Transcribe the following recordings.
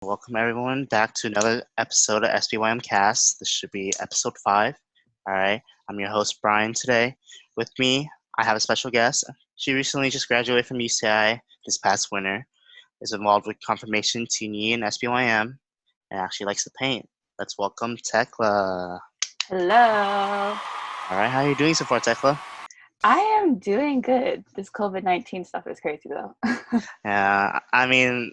Welcome everyone back to another episode of SBYMcast. This should be episode 5. All right, I'm your host Brian today. With me, I have a special guest. She recently just graduated from UCI this past winter. Is involved with confirmation to Nguyen SBYM and actually likes to paint. Let's welcome Thecla. Hello. All right, how are you doing so far, Thecla? I am doing good. This COVID-19 stuff is crazy though. I mean,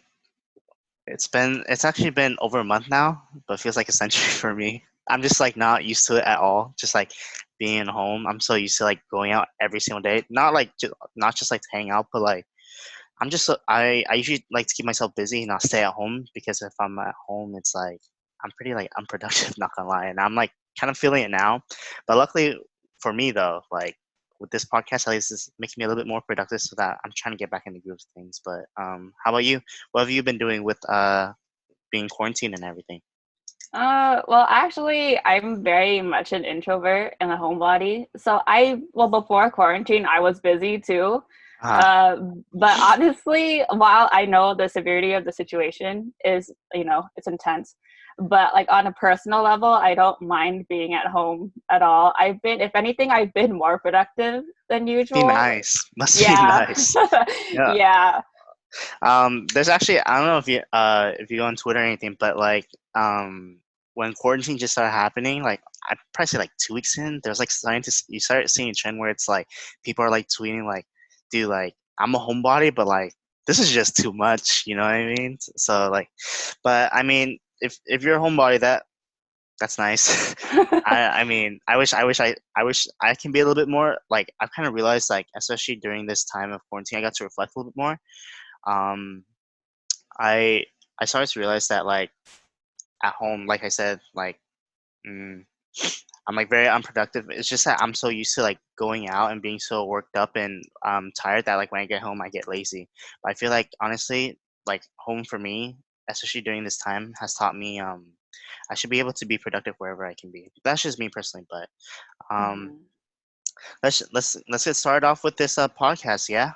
it's actually been over a month now, but it feels like a century for me. I'm just like not used to it at all. Just like being at home. I'm so used to like going out every single day. Not just like to hang out, but like I usually like to keep myself busy and not stay at home because if I'm at home, it's like I'm pretty like unproductive. Not gonna lie, and I'm like kind of feeling it now. But luckily for me though, like with this podcast, at least it's making me a little bit more productive, so that I'm trying to get back in the groove of things. But how about you? What have you been doing with being quarantined and everything? Well, actually, I'm very much an introvert and a homebody. Before quarantine, I was busy too. Uh, Uh, but honestly, while I know the severity of the situation is, it's intense, but like on a personal level, I don't mind being at home at all. If anything, I've been more productive than be usual. nice. Must be Yeah. nice. Yeah. Yeah. There's actually I don't know if you go on Twitter or anything, but like when quarantine just started happening, like I'd probably say like 2 weeks in, there's like you start seeing a trend where it's like people are like tweeting like, dude, like I'm a homebody, but like this is just too much, you know what I mean? So like, but I mean, if you're a homebody, that's nice. I mean, I wish I can be a little bit more like I've kind of realized like especially during this time of quarantine, I got to reflect a little bit more. Um, I I started to realize that like at home, like I said, like mm, I'm like very unproductive. It's just that I'm so used to like going out and being so worked up and tired that like when I get home I get lazy. But I feel like honestly, like home for me, especially during this time, has taught me I should be able to be productive wherever I can be. That's just me personally, but um Mhm. let's get started off with this podcast. Yeah.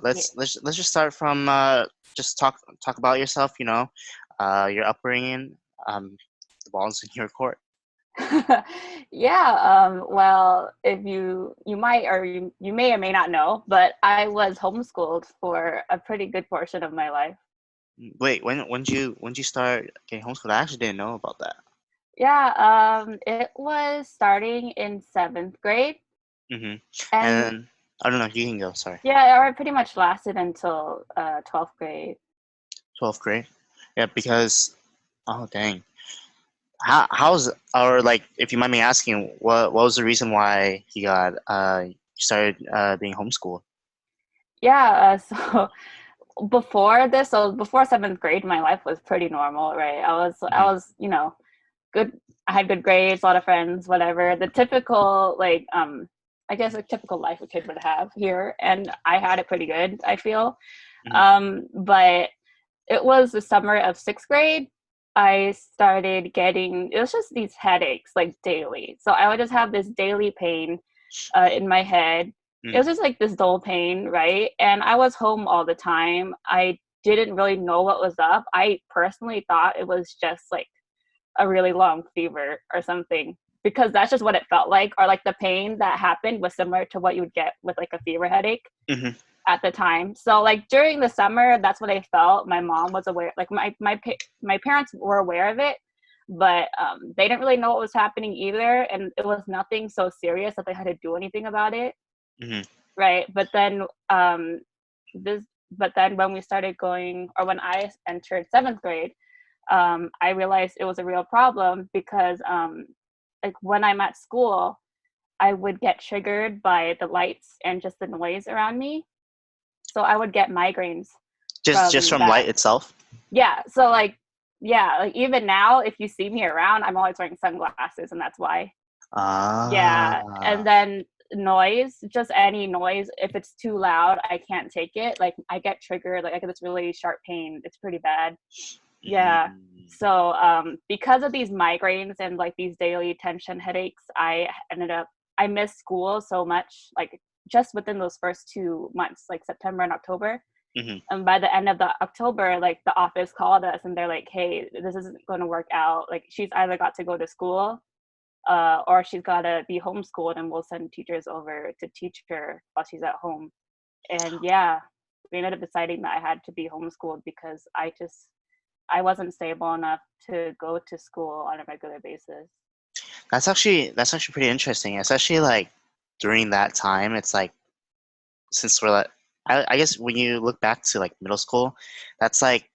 Let's just start from just talk about yourself. You know, your upbringing. The ball's in your court. Yeah, well, if you might or you may or may not know, but I was homeschooled for a pretty good portion of my life. Wait, when did you start getting homeschooled? I actually didn't know about that. Yeah, it was starting in 7th grade, Mm-hmm. and And I don't know. You can go. Sorry. yeah, or it pretty much lasted until 12th grade. 12th grade. Yeah, because oh dang. How's or like if you mind me asking, what was the reason why you started being homeschooled? Yeah, so before 7th grade, my life was pretty normal, right? I Mm-hmm. was, good. I had good grades, a lot of friends, whatever. The typical, I guess a typical life a kid would have here. And I had it pretty good, I feel. Mm-hmm. But it was the summer of 6th grade. I started getting, it was just these headaches like daily. So I would just have this daily pain in my head. It was just like this dull pain, right? And I was home all the time. I didn't really know what was up. I personally thought it was just like a really long fever or something because that's just what it felt like, or like the pain that happened was similar to what you would get with like a fever headache Mm-hmm. at the time. So like during the summer, that's what I felt. My mom was aware, like my parents were aware of it, but they didn't really know what was happening either, and it was nothing so serious that they had to do anything about it, Mm-hmm. right? This but then when we started going, or when I entered 7th grade, I realized it was a real problem because like when I'm at school, I would get triggered by the lights and just the noise around me. So I would get migraines Just from from light that. itself. Yeah. So like, yeah, like even now, if you see me around, I'm always wearing sunglasses, and that's why. Yeah. And Ah. then noise, just any noise, if it's too loud, I can't take it. Like I get triggered, like I get this really sharp pain. It's pretty bad. Yeah. Mm. So because of these migraines and like these daily tension headaches, I missed school so much, like just within those first 2 months, like September and October. Hmm. And by the end of the October, like the office called us and they're like, hey, this isn't going to work out. Like she's either got to go to school or she's got to be homeschooled, and we'll send teachers over to teach her while she's at home. And yeah, we ended up deciding that I had to be homeschooled because I wasn't stable enough to go to school on a regular basis. That's actually pretty interesting, especially like during that time. It's like since we're like, I guess when you look back to like middle school, that's like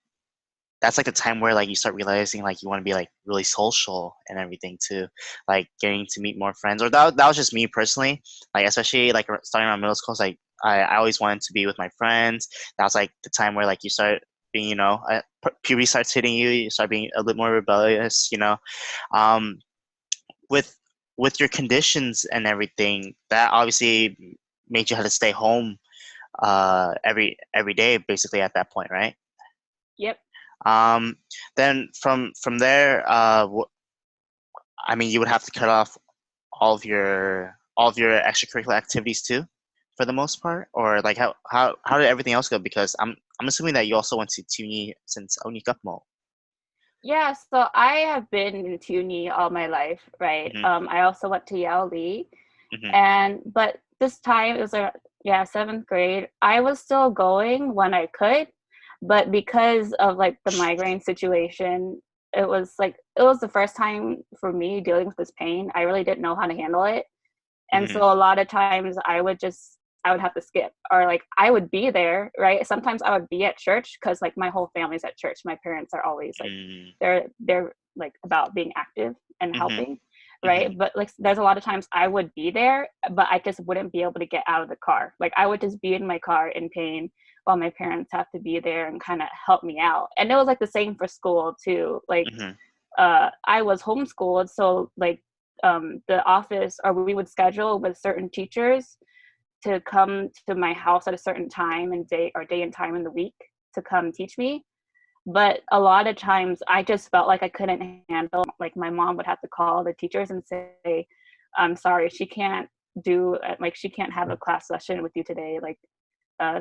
that's like the time where like you start realizing like you want to be like really social and everything too, like getting to meet more friends. Or that was just me personally, like especially like starting around middle school. Like I always wanted to be with my friends. That was like the time where like you start being, puberty starts hitting you. You start being a bit more rebellious, um, with your conditions and everything. That obviously made you have to stay home every day basically at that point, right? Yep. Um, then from there, I mean, you would have to cut off all of your extracurricular activities too, for the most part, or like how did everything else go? Because I'm assuming that you also went to CUNY since Onikapmo. Yeah, so I have been in CUNY all my life, right? Hmm. I also went to Yale Lee, Hmm. and but this time it was yeah, seventh grade. I was still going when I could, but because of like the migraine situation, it was the first time for me dealing with this pain. I really didn't know how to handle it. And Hmm. so a lot of times I would have to skip, or like I would be there, right? Sometimes I would be at church because like my whole family's at church. My parents are always like they're like about being active and Hmm. helping, Hmm. right? But like there's a lot of times I would be there, but I just wouldn't be able to get out of the car. Like I would just be in my car in pain while my parents have to be there and kind of help me out. And it was like the same for school too. Like Hmm. I was homeschooled, so like the office, or we would schedule with certain teachers to come to my house at a certain time and day and time in the week to come teach me. But a lot of times I just felt like I couldn't handle, like my mom would have to call the teachers and say, I'm sorry, she can't do like she can't have a class session with you today. Like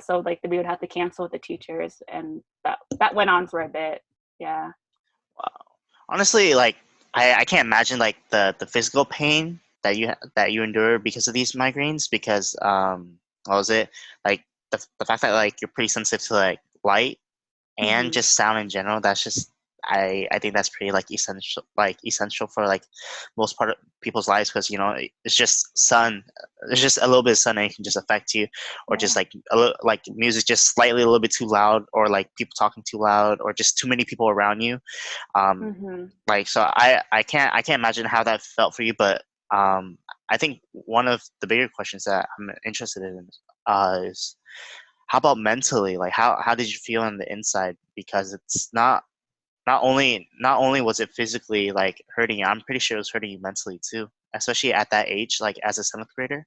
so like we would have to cancel with the teachers, and that went on for a bit. Yeah. Honestly, like I can't imagine like the physical pain that you endure because of these migraines. Because what was it, like the fact that like you're pretty sensitive to like light and Hmm. just sound in general. That's just I think that's pretty like essential for like most part of people's lives, because it's just sun. It's just a little bit of sun and it can just affect you, or just Yeah. like like music just slightly a little bit too loud, or like people talking too loud, or just too many people around you. um Hmm. like, so I can't imagine how that felt for you. But I think one of the bigger questions that I'm interested in is, how about mentally? Like, how did you feel on the inside? Because it's not only was it physically like hurting you, I'm pretty sure it was hurting you mentally too, especially at that age, like as a seventh grader.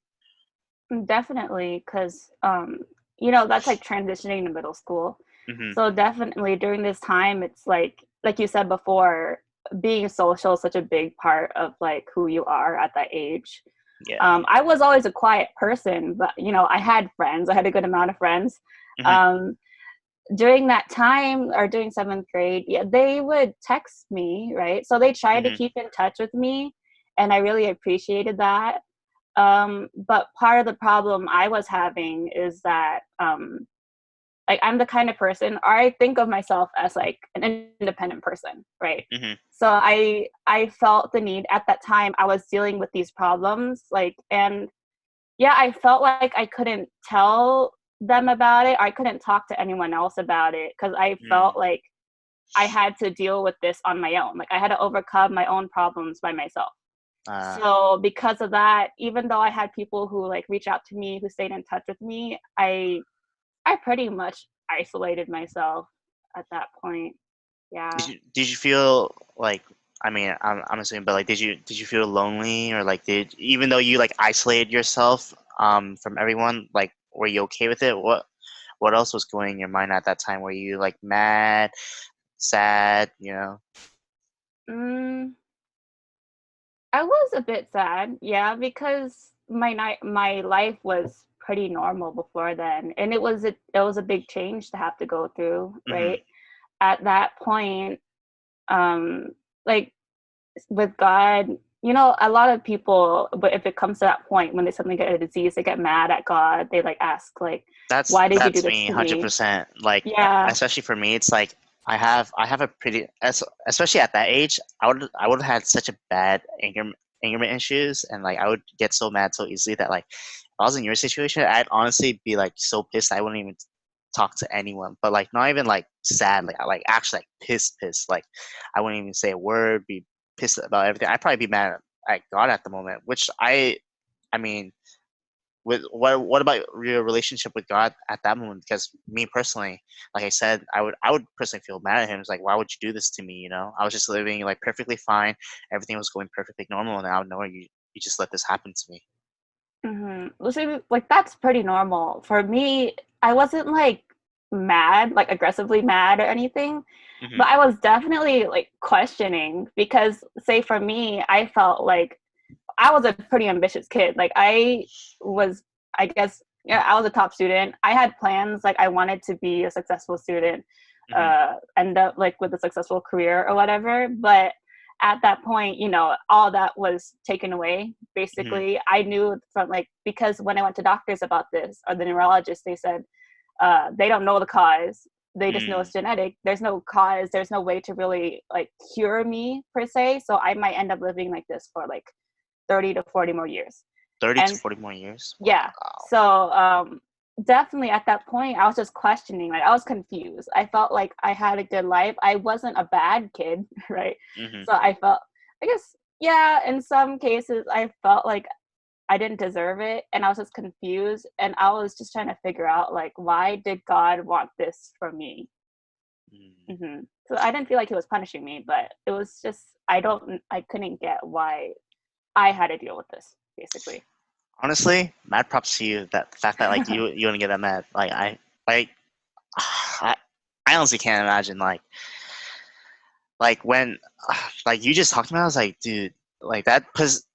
Definitely, because that's like transitioning to middle school. Hmm. So definitely during this time, it's like you said before, being social is such a big part of like who you are at that age. Yeah. I was always a quiet person, but I had friends. I had a good amount of friends. Hmm. Um, During that time, or during seventh grade, yeah, they would text me, right? So they tried to Hmm. keep in touch with me, and I really appreciated that. But part of the problem I was having is that like I'm the kind of person, or I think of myself as like an independent person, right? Hmm. So I felt the need at that time. I was dealing with these problems, like, and yeah, I felt like I couldn't tell them about it. I couldn't talk to anyone else about it because I felt Mm. like I had to deal with this on my own. Like I had to overcome my own problems by myself. Uh, So because of that, even though I had people who like reach out to me, who stayed in touch with me, I pretty much isolated myself at that point. did Yeah. you did you feel like, I mean, I'm assuming, but like, did you feel lonely, or like, did even though you like isolated yourself from everyone, like, were you okay with it? What else was going in your mind at that time? Were you like mad, sad, Mm, I was a bit sad, yeah, because my life was pretty normal before then, and it was a big change to have to go through, Mm-hmm. right? At that point, like with God, a lot of people, but if it comes to that point when they suddenly get a disease, they get mad at God. They like ask like, That's why did you do that's this me, to me? 100%. Like, Yeah. especially for me, it's like I have a pretty, especially at that age, I would have had such a bad angerment issues, and like I would get so mad so easily that like if I was in your situation, I'd honestly be like so pissed I wouldn't even talk to anyone. But like not even like sad, like I like actually like pissed. Like I wouldn't even say a word, be pissed about everything. I'd probably be mad at God at the moment, which I mean, with what about your relationship with God at that moment? Because me personally, like I said, I would personally feel mad at him. It's like, why would you do this to me? I was just living like perfectly fine, everything was going perfectly normal, and out of nowhere you just let this happen to me. Well, see, like that's pretty normal for me. I wasn't like mad, like aggressively mad or anything, Hmm. but I was definitely like questioning because, say, for me, I felt like I was a pretty ambitious kid. Like was, I guess, yeah, I was a top student. I had plans. Like I wanted to be a successful student, Hmm. end up like with a successful career or whatever. But at that point, all that was taken away. Hmm. Basically, I knew from like, because when I went to doctors about this, or the neurologist, they said they don't know the cause. They just know Mm. it's genetic. There's no cause. There's no way to really like cure me per se. So I might end up living like this for like 30 to 40 more years. 30 to And 40 more years. yeah, Wow. so definitely at that point, I was just questioning. Like I was confused. I felt like I had a good life. I wasn't a bad kid, right? Hmm. So I felt, I guess, yeah, in some cases, I felt like I didn't deserve it. And I was just confused. And I was just trying to figure out, like, why did God want this for me? Mm. So I didn't feel like he was punishing me, but it was just, I couldn't get why I had to deal with this, basically. Honestly, mad props to you, that the fact that like you wouldn't get that mad. Like I, I honestly can't imagine like when like you just talked about it, I was like, dude, like that, because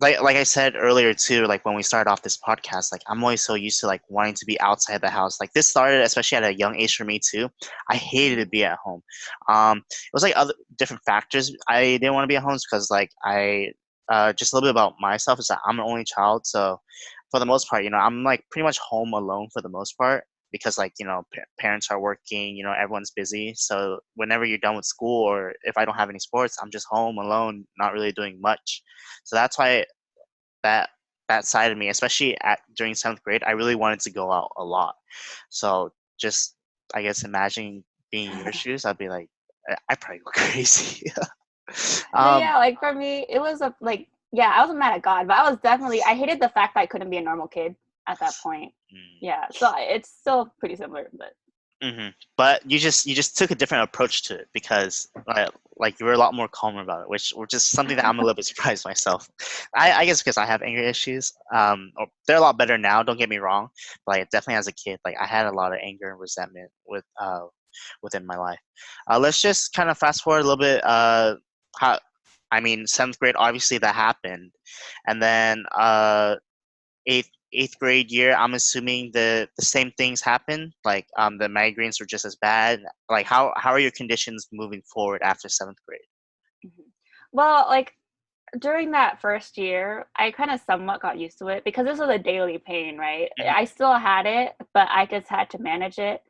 like I said earlier too, like when we started off this podcast, like I'm always so used to like wanting to be outside the house. Like this started especially at a young age for me too. I hated to Mhm. be at home. It was like other different factors. I didn't want to be at home because like I just a little bit about myself is that I'm an only child, so for the most part, I'm like pretty much home alone for the most part because like parents are working, everyone's busy. So whenever you're done with school or if I don't have any sports, I'm just home alone, not really doing much. So that's why that that side of me, especially at during seventh grade, I really wanted to go out a lot. So just I guess imagining being in your shoes, I'd be like, I probably go crazy. No, um, yeah, like for me, it was like, yeah, I wasn't mad at God, but I hated the fact that I couldn't be a normal kid at that point. Yeah, so it's still pretty similar, but hmm. But you just took a different approach to it because like you were a lot more calmer about it, which is something that I'm a little bit surprised myself. I guess because I have anger issues. They're a lot better now. Don't get me wrong, but like definitely as a kid, like I had a lot of anger and resentment within my life. Let's just kind of fast forward a little bit. How I mean, seventh grade, obviously that happened, and then eighth grade year, I'm assuming the same things happen. Like the migraines were just as bad. Like how are your conditions moving forward after seventh grade? Mhm. Well, like during that first year, I kind of somewhat got used to it because this was a daily pain, right? Hmm. I still had it, but I just had to manage it.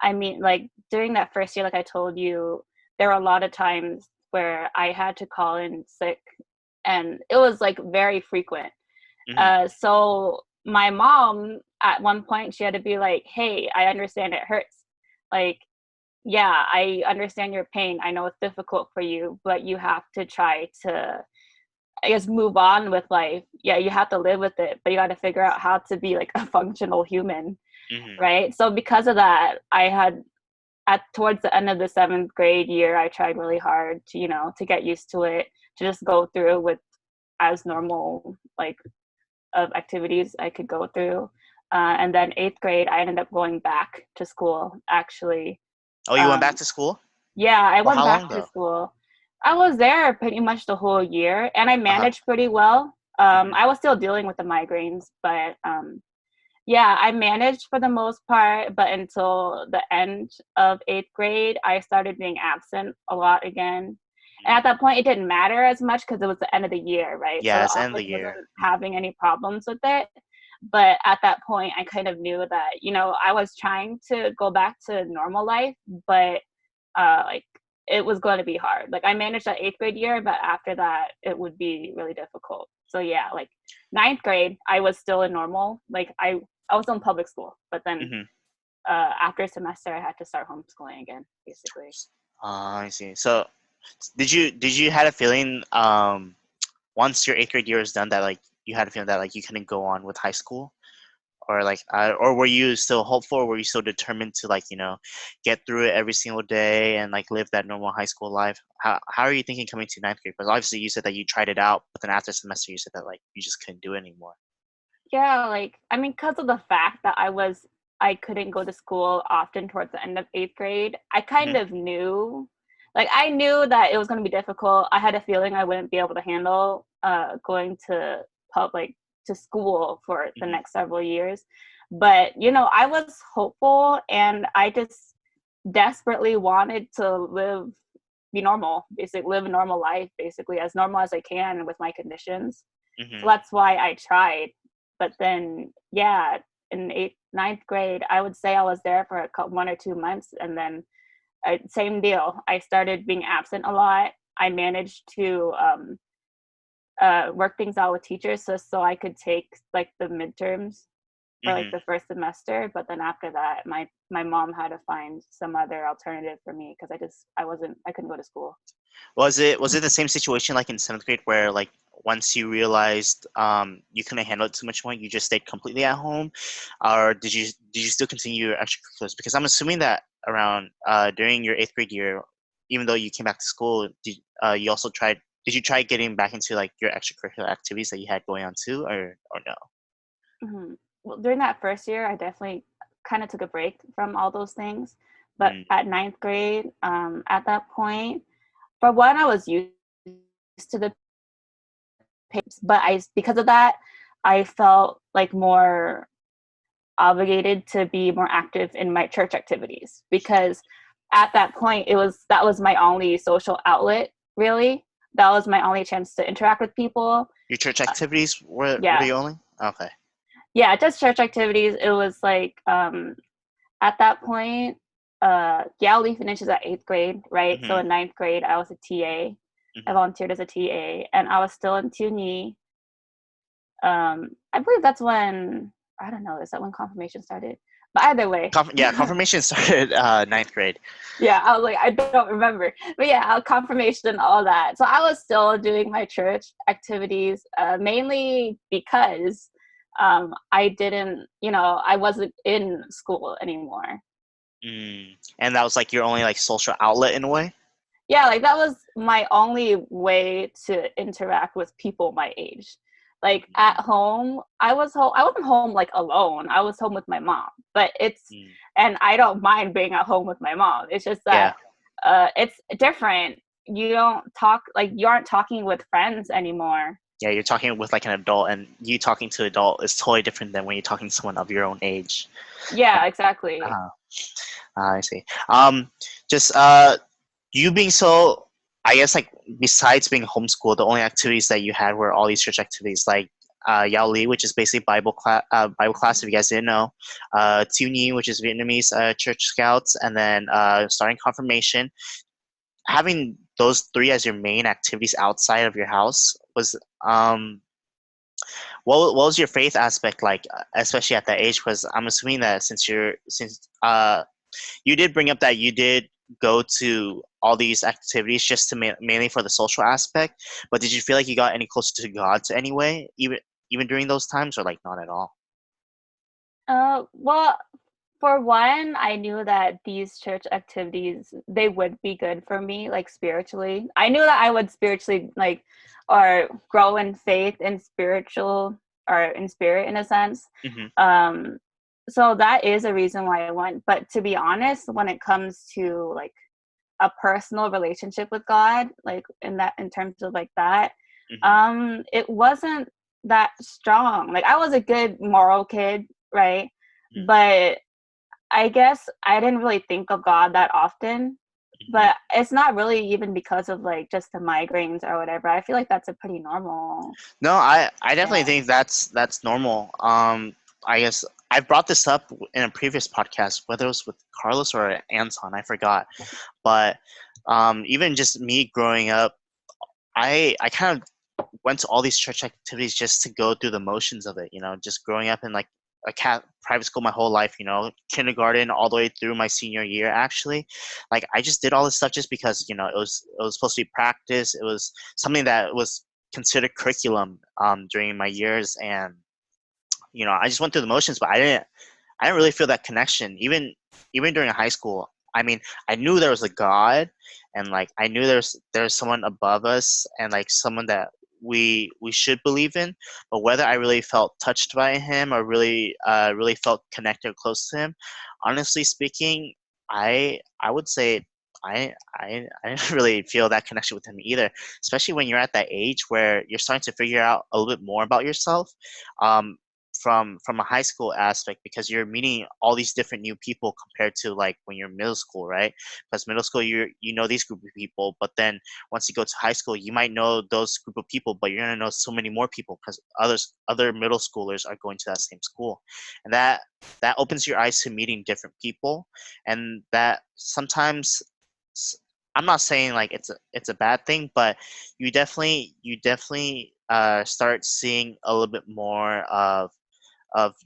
I mean, like during that first year, like I told you, there were a lot of times where I had to call in sick, and it was like very frequent. Hmm. So my mom, at one point, she had to be like, "Hey, I understand it hurts. Like, yeah, I understand your pain. I know it's difficult for you, but you have to try to, I guess, move on with life. Yeah, you have to live with it, but you got to figure out how to be like a functional human, Hmm. right?" So because of that, I had, at towards the end of the seventh grade year, I tried really hard to, to get used to it, to just go through with as normal like of activities I could go through. And then eighth grade, I ended up going back to school, actually. Oh, you went back Um, to school? yeah, I For went how long back to though? school. I was there pretty much the whole year, and I Uh huh. managed pretty well. Hmm. I was still dealing with the migraines, but Yeah, I managed for the most part, but until the end of 8th grade, I started being absent a lot again. And at that point, it didn't matter as much because it was the end of the year, right? So Yeah, the it's the end of the office year. wasn't having any problems with it. But at that point, I kind of knew that, I was trying to go back to normal life, but like it was going to be hard. Like I managed that 8th grade year, but after that, it would be really difficult. So yeah, like ninth grade, I was still in normal. Like I was in public school, but then Mm-hmm. after a semester, I had to start homeschooling again, basically. I see. So, did you had a feeling once your 8th grade year was done that like you had a feeling that like you couldn't go on with high school, or like or were you still hopeful, or were you still determined to like get through it every single day and like live that normal high school life? How are you thinking coming to ninth grade? Because obviously you said that you tried it out, but then after semester you said that like you just couldn't do it anymore. Yeah, like I mean, because of the fact that I couldn't go to school often towards the end of 8th grade, I kind Hmm. of knew, like I knew that it was going to be difficult. I had a feeling I wouldn't be able to handle going to public to school for the Hmm. next several years. But I was hopeful, and I just desperately wanted to be normal, basically live a normal life, basically as normal as I can with my conditions. So Hmm. that's why I tried. But then, yeah, in ninth grade, I would say I was there for 1 or 2 months, and then same deal. I started being absent a lot. I managed to work things out with teachers so I could take like the midterms for like Hmm. the first semester. But then after that, my mom had to find some other alternative for me because I couldn't go to school. Was it the same situation like in seventh grade where like once you realized you couldn't handle it too much more, you just stayed completely at home, or did you still continue your extracurriculars? Because I'm assuming that around during your 8th grade year, even though you came back to school, you also tried? Did you try getting back into like your extracurricular activities that you had going on too, or no? Hmm. Well, during that first year, I definitely kind of took a break from all those things. But Mm, at ninth grade, at that point, for one, I was used to the pace, but because of that, I felt like more obligated to be more active in my church activities because at that point that was my only social outlet, really. That was my only chance to interact with people. your church activities were Yeah. the only? Okay. Yeah, just church activities. It was like at that point, Yale finishes at 8th grade, right? So Hmm. in ninth grade, I was a TA. I Hmm. volunteered as a TA, and I was still in Tuny. I believe that's when, I don't know, is that when confirmation started? But either way, Yeah, confirmation started ninth grade. yeah, I was like, I don't remember. But yeah, confirmation and all that. So I was still doing my church activities, mainly because I didn't, I wasn't in school anymore. And that was like your only like social outlet in a way? Yeah, like that was my only way to interact with people my age. Like at home, I wasn't home like alone. I was home with my mom. But Mm. and I don't mind being at home with my mom. It's just Yeah. that it's different. You don't talk, like you aren't talking with friends anymore. Yeah, you're talking with like an adult, and you talking to an adult is totally different than when you're talking to someone of your own age. Yeah, exactly. Uh, I see. Just you being so, I guess like besides being homeschooled, the only activities that you had were all these church activities like Yao Li, which is basically Bible class if you guys didn't know, Tu Nhi, which is Vietnamese church scouts, and then starting confirmation. Having those three as your main activities outside of your house was um what was your faith aspect like, especially at that age? Because I'm assuming that since you did bring up that you did go to all these activities just to mainly for the social aspect, but did you feel like you got any closer to God to anyway, even during those times, or like not at all? Well, for one, I knew that these church activities, they would be good for me, like spiritually. I knew that I would spiritually like or grow in faith and spiritual or in spirit in a sense. Hmm. Um so that is a reason why I went. But to be honest, when it comes to like a personal relationship with God, like in terms of like that, Hmm. it wasn't that strong. Like I was a good moral kid, right? Mm-hmm. But I guess I didn't really think of God that often. Mm-hmm. But it's not really even because of like just the migraines or whatever. I feel like that's a pretty normal. No, I definitely Yeah. think that's normal. I guess I brought this up in a previous podcast, whether it was with Carlos or Anton, I forgot. But even just me growing up, I kind of went to all these church activities just to go through the motions of it. You know, just growing up in like a private school my whole life. You know, kindergarten all the way through my senior year. Actually, like I just did all this stuff just because it was supposed to be practice. It was something that was considered curriculum during my years, and I just went through the motions, but I didn't really feel that connection. Even during high school, I mean, I knew there was a God, and like I knew there's someone above us, and like someone that we should believe in. But whether I really felt touched by him or really felt connected or close to him, honestly speaking, I would say I didn't really feel that connection with him either. Especially when you're at that age where you're starting to figure out a little bit more about yourself. Um, from a high school aspect, because you're meeting all these different new people compared to like when you're in middle school, right? Because middle school you know these group of people, but then once you go to high school you might know those group of people, but you're going to know so many more people because other middle schoolers are going to that same school, and that opens your eyes to meeting different people. And that sometimes, I'm not saying like it's a bad thing, but you definitely start seeing a little bit more of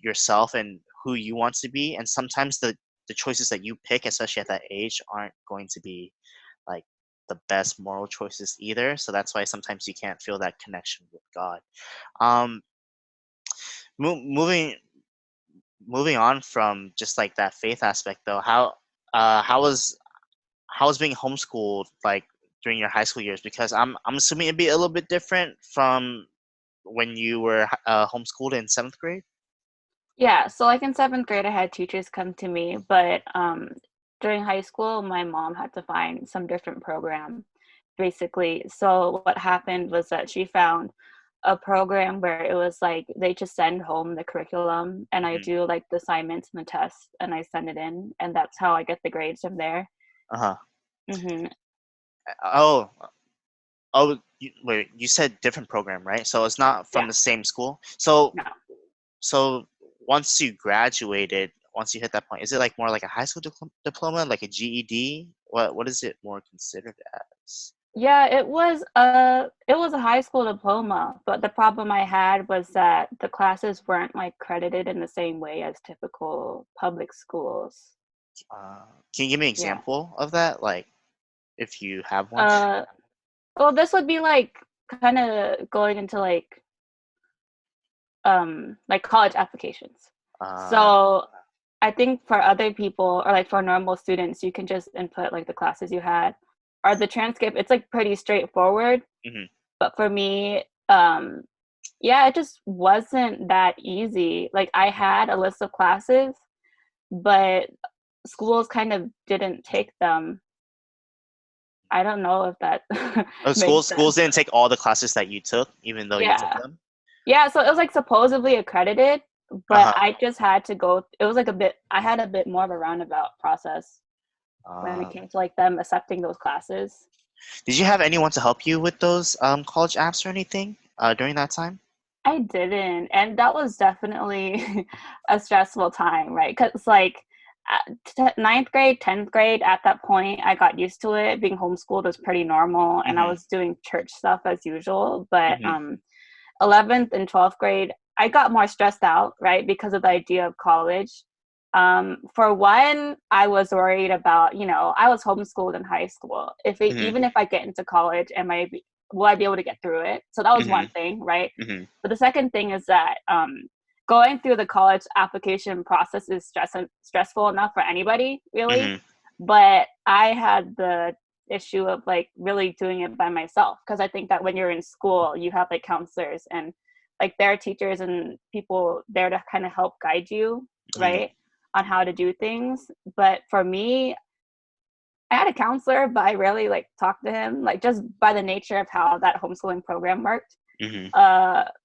yourself and who you want to be. And sometimes the choices that you pick, especially at that age, aren't going to be like the best moral choices either. So that's why sometimes you can't feel that connection with God. um mo- moving moving on from just like that faith aspect though, uh how was how was being homeschooled like during your high school years? Because I'm assuming it'd be a little bit different from when you were homeschooled in seventh grade. Yeah, so like in seventh grade, I had teachers come to me, but during high school, my mom had to find some different program, basically. So what happened was that she found a program where it was like they just send home the curriculum, and I Hmm. do like the assignments and the tests, and I send it in, and that's how I get the grades from there. Uh-huh. Hmm. Oh, oh, wait, you said different program, right? So it's not from Yeah, the same school. So, no. so once you graduated, once you hit that point, is it like more like a high school diploma, like a GED? What is it more considered as? Yeah, it was a high school diploma, but the problem I had was that the classes weren't like credited in the same way as typical public schools. Uh, can you give me an Yeah. example of that? Like, if you have one. Uh well, this would be kind of going into like college applications. Uh, So I think for other people or like for normal students, you can just input like the classes you had or the transcript. It's like pretty straightforward. mhm. But for me, yeah, it just wasn't that easy. Like I had a list of classes, but schools kind of didn't take them. I don't know if that Oh, makes schools sense. didn't take all the classes that you took, even though you took Yeah. them. Yeah, so it was like supposedly accredited, but Uh-huh. I just had to go it was like I had a bit more of a roundabout process when it Uh, came to like them accepting those classes. did you have anyone to help you with those college apps or anything during that time? I didn't, and that was definitely a stressful time, right? Because like ninth grade, 10th grade, at that point, I got used to it. Being homeschooled was pretty normal, and I Mm-hmm. was doing church stuff as usual. But Mm-hmm. 11th and 12th grade, I got more stressed out, right, because of the idea of college. For one, I was worried about, I was homeschooled in high school. Mm-hmm. Even if I get into college, will I be able to get through it? So that was Mm-hmm. one thing, right? Mm-hmm. But the second thing is that going through the college application process is stressful enough for anybody, really. Mm-hmm. But I had the issue of like really doing it by myself because I think that when you're in school, you have like counselors and like there are teachers and people there to kind of help guide you, Mm-hmm. right, on how to do things. But for me, I had a counselor, but I rarely like talked to him, like just by the nature of how that homeschooling program worked. Mm-hmm.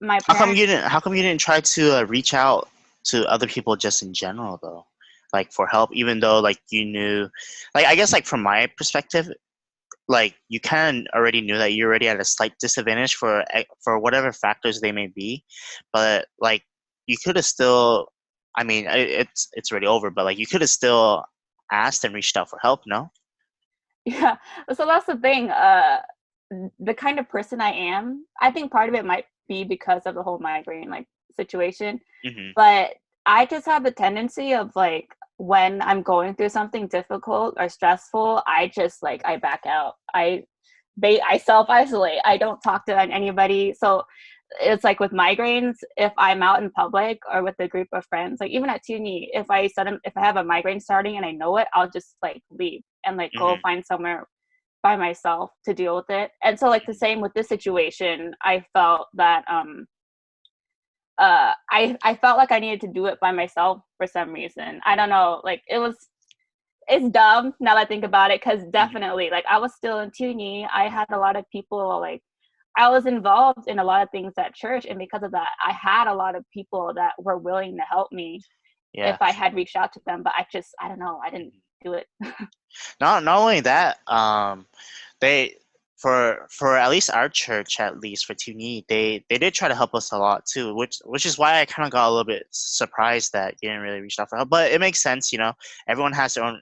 My parents, How come you didn't try to reach out to other people just in general though, like for help, even though like you knew, like I guess like from my perspective, like you kind of already knew that you're already at a slight disadvantage for whatever factors they may be, but like you could have still, I mean it's already over, but like you could have still asked and reached out for help, no? Yeah. So that's the thing. The kind of person I am, I think part of it might be because of the whole migraine like situation, Hmm. but I just have the tendency of like when I'm going through something difficult or stressful, I just like I back out. I self isolate. I don't talk to anybody. So it's like with migraines, if I'm out in public or with a group of friends, like even at uni, if I have a migraine starting and I know it, I'll just like leave and like go Hmm. find somewhere by myself to deal with it. And so like the same with this situation, I felt that I felt like I needed to do it by myself for some reason. I don't know, like it's dumb now that I think about it, because Hmm. definitely like I was still in uni. I had a lot of people like I was involved in a lot of things at church, and because of that I had a lot of people that were willing to help me if Yeah. I had reached out to them, but I don't know, I didn't Mhm. do it. Not only that, they for at least our church, at least for Tuni, they did try to help us a lot too, which is why I kind of got a little bit surprised that you didn't really reach out for help. But it makes sense, you know. Everyone has their own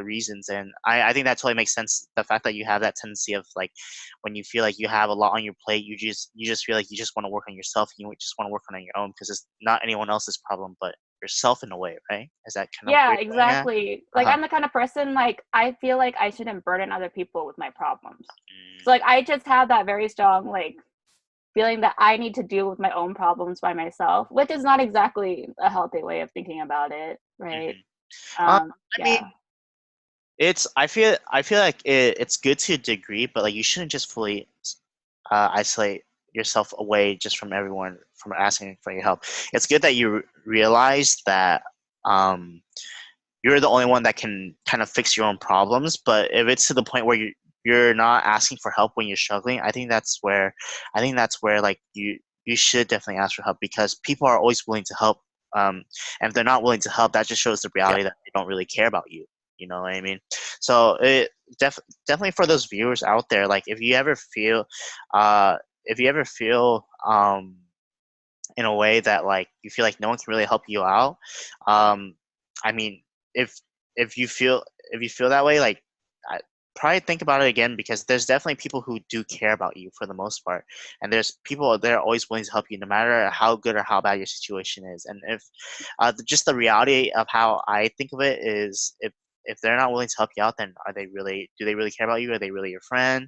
reasons, and I think that totally makes sense. The fact that you have that tendency of like when you feel like you have a lot on your plate, you just feel like you just want to work on yourself, and you just want to work on your own because it's not anyone else's problem but yourself in a way, right? Is that kind of Yeah, where you're going at? exactly. Like Uh-huh. I'm the kind of person like I feel like I shouldn't burden other people with my problems. So Mm, like I just have that very strong like feeling that I need to deal with my own problems by myself, which is not exactly a healthy way of thinking about it, right? mhm. I Yeah. mean, I feel like it's good to a degree, but like you shouldn't just fully isolate yourself away just from everyone from asking for your help. It's good that you realize that um, you're the only one that can kind of fix your own problems. But if it's to the point where you're not asking for help when you're struggling, I think that's where like you should definitely ask for help because people are always willing to help. And if they're not willing to help, that just shows the reality that they don't really care about you. You know what I mean? So it definitely for those viewers out there, like uh, if you ever feel in a way that like you feel like no one can really help you out, um, I mean, if if you feel if you feel that way, like I, probably think about it again because there's definitely people who do care about you for the most part, and there's people that are always willing to help you no matter how good or how bad your situation is. And if just the reality of how I think of it is, if they're not willing to help you out, then are they really do they really care about you? Are they really your friend?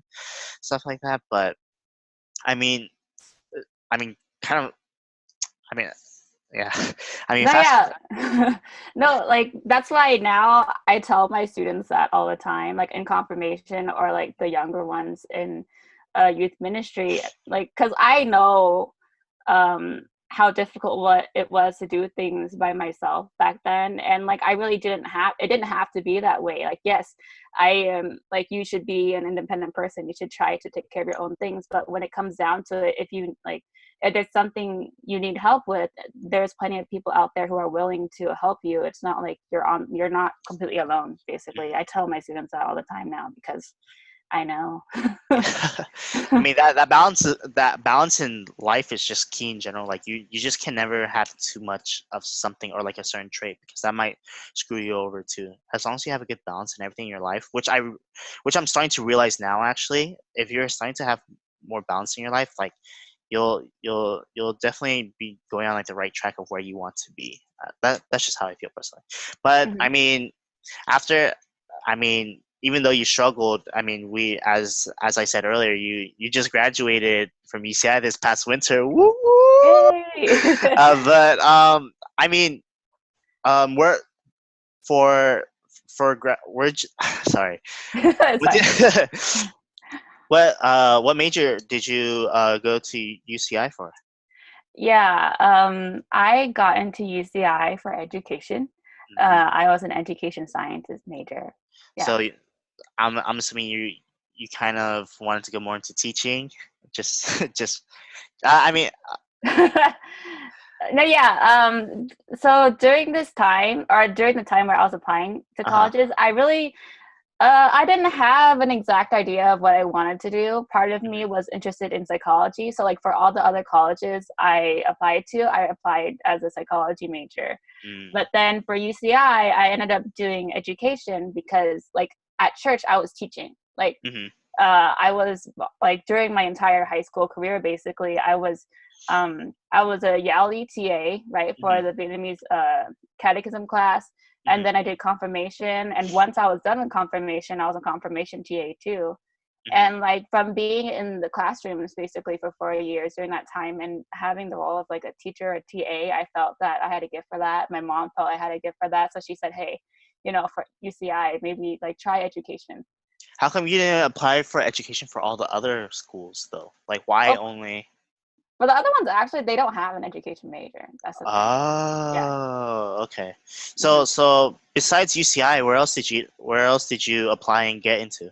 Stuff like that. But I mean, I mean, kind of. I mean, yeah. I mean, No, fast. yeah. No, like that's why now I tell my students that all the time, like in confirmation or like the younger ones in youth ministry, like because I know how difficult what it was to do things by myself back then, and like I really didn't have to be that way. Like yes, I am like you should be an independent person. You should try to take care of your own things, but when it comes down to it, if there's something you need help with, there's plenty of people out there who are willing to help you. It's not like you're not completely alone, basically. I tell my students that all the time now because I know. I mean that balance in life is just key in general. Like you just can never have too much of something or like a certain trait because that might screw you over too. As long as you have a good balance in everything in your life, which I'm starting to realize now actually, if you're starting to have more balance in your life, like you'll definitely be going on like the right track of where you want to be. That's just how I feel personally. But I Mhm. mean, after I mean, even though you struggled, I mean, we as I said earlier, you just graduated from UCI this past winter. Woo woo! Yay. But I mean, we're for we're sorry. It's What fine. did, what major did you go to UCI for? Yeah, I got into UCI for education. Hmm. I was an education sciences major. Yeah. So I'm assuming you kind of wanted to go more into teaching, just just I mean No, yeah. So during this time, or during the time where I was applying to Uh-huh. colleges, I didn't have an exact idea of what I wanted to do. Part of me Hmm. was interested in psychology. So, like, for all the other colleges I applied as a psychology major. Mm. But then for UCI, I ended up doing education because, like, at church, I was teaching. Like, Hmm. I was like during my entire high school career, basically, I was a Yali TA, right, for Hmm. the Vietnamese catechism class, and Hmm. then I did confirmation. And once I was done with confirmation, I was a confirmation TA too. Hmm. And like from being in the classrooms basically for 4 years during that time and having the role of like a teacher, a TA, I felt that I had a gift for that. My mom felt I had a gift for that, so she said, "Hey, for UCI, maybe like try education." How come you didn't apply for education for all the other schools though? Like, why Oh, only? well, the other ones actually they don't have an education major. That's the thing. Yeah. Oh, okay. hmm So besides UCI, where else did you apply and get into?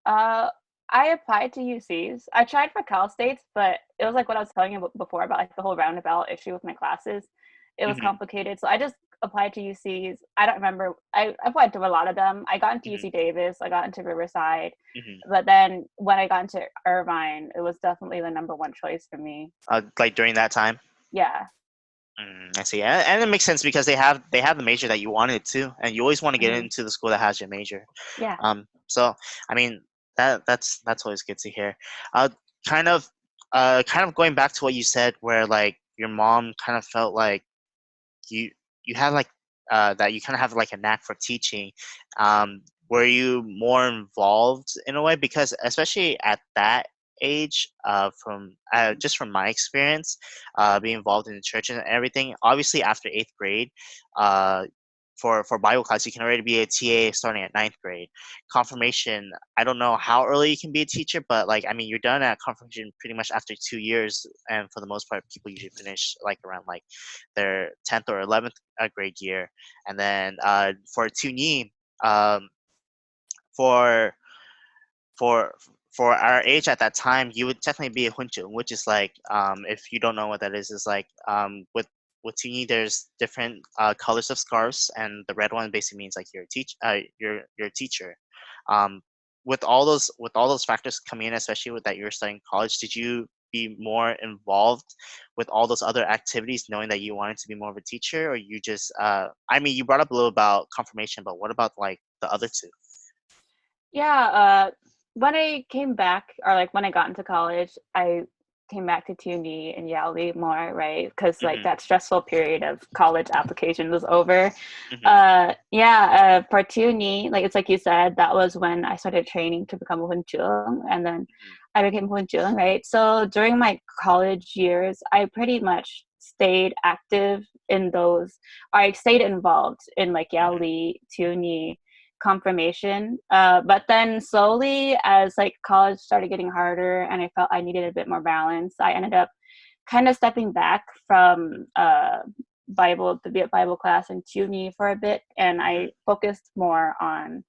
Uh, I applied to UCs. I tried for Cal States, but it was like what I was telling you before about like the whole roundabout issue with my classes. It was Hmm. complicated, so I just applied to UCs. I don't remember. I applied to a lot of them. I got into Hmm. UC Davis. I got into Riverside, Hmm. but then when I got into Irvine, it was definitely the number one choice for me. Like during that time. Yeah. I see, and it makes sense because they have the major that you wanted to, and you always want to get hmm into the school that has your major. Yeah. So I mean that's always good to hear. Uh, kind of, kind of going back to what you said, where like your mom kind of felt like you you had like that you kind of have like a knack for teaching. Um, were you more involved in a way? Because especially at that age, from just from my experience, being involved in the church and everything. Obviously, after eighth grade, uh, for Bible class, you can already be a TA starting at ninth grade. Confirmation, I don't know how early you can be a teacher, but like I mean, you're done at confirmation pretty much after 2 years, and for the most part, people usually finish like around like their 10th or 11th grade year. And then for Tuni, um, for for for our age at that time, you would definitely be a hunchung, which is like, if you don't know what that is like, with Tuni, there's different colors of scarves, and the red one basically means like you're a teacher. Um, with all those factors coming in, especially with that you're studying college, did you be more involved with all those other activities, knowing that you wanted to be more of a teacher, or you just I mean, you brought up a little about confirmation, but what about like the other two? Yeah, when I came back, or like when I got into college, I came back to CUNY and Yale more, right? Because like Hmm. that stressful period of college application was over. Hmm. Yeah, for CUNY, like it's like you said, that was when I started training to become a Hunchung, and then I became Hunchung, right? So during my college years, I pretty much stayed active in those. I stayed involved in like Yale, Hmm. CUNY confirmation. But then slowly, as like college started getting harder, and I felt I needed a bit more balance, I ended up kind of stepping back from the Bible class and CUNY for a bit, and Hmm. I focused more on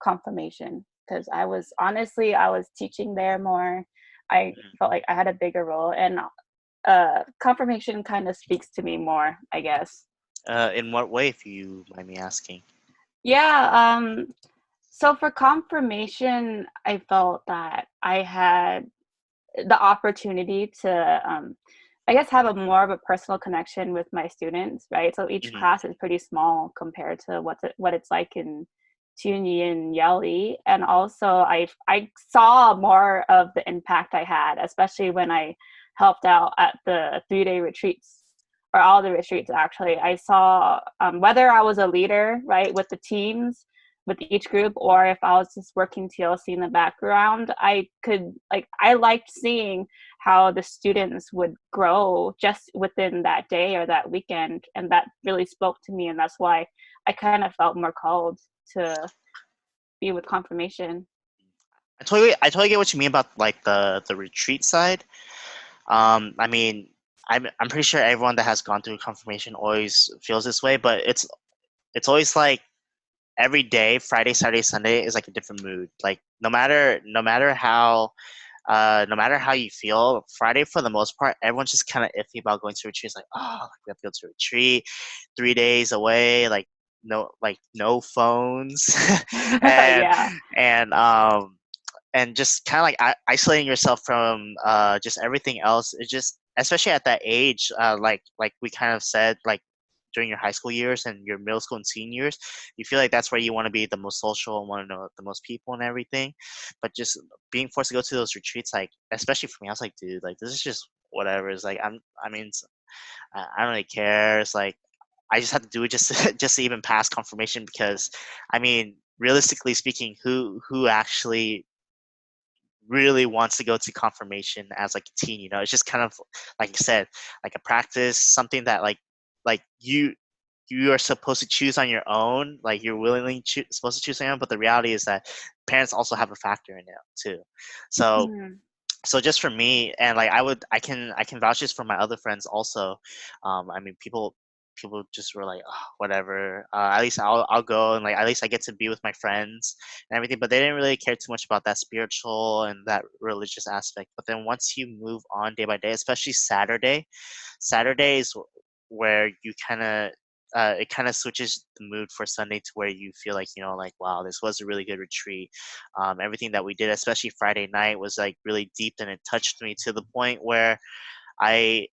confirmation because I was teaching there more. I Hmm. felt like I had a bigger role, and confirmation kind of speaks to me more, I guess. In what way, if you mind me asking? Yeah, so for confirmation, I felt that I had the opportunity to, I guess, have a more of a personal connection with my students, right? So each Hmm. class is pretty small compared to what it's like in CUNY and Yali, and also I saw more of the impact I had, especially when I helped out at the 3 day retreats, or all the retreats actually. I saw whether I was a leader, right, with the teams, with each group, or if I was just working TLC in the background, I liked seeing how the students would grow just within that day or that weekend, and that really spoke to me, and that's why I kind of felt more called to be with confirmation. I totally get what you mean about like the retreat side. I mean, I'm pretty sure everyone that has gone through confirmation always feels this way, but it's always like every day, Friday, Saturday, Sunday is like a different mood. Like no matter how no matter how you feel, Friday for the most part, everyone's just kind of iffy about going to retreats. Like, oh, we have to go to a retreat, 3 days away, like no phones, and Yeah. and and just kind of like isolating yourself from just everything else. It just, especially at that age, like we kind of said, like during your high school years and your middle school and senior years, you feel like that's where you want to be the most social and want to know the most people and everything. But just being forced to go to those retreats, like especially for me, I was like, dude, like this is just whatever. It's like I mean, I don't really care. It's like I just had to do it just just to even pass confirmation because, I mean, realistically speaking, who actually really wants to go to confirmation as like a teen? It's just kind of like I said, like a practice, something that like you are supposed to choose on your own, like you're willingly supposed to choose on your own, but the reality is that parents also have a factor in it too. So Mhm. so just for me, and like I can vouch this for my other friends also. I mean, people just were like, oh, whatever, at least I'll go, and like at least I get to be with my friends and everything, but they didn't really care too much about that spiritual and that religious aspect. But then once you move on day by day, especially Saturday is where you kind of it kind of switches the mood for Sunday to where you feel like, like, wow, this was a really good retreat. Everything that we did, especially Friday night, was like really deep, and it touched me I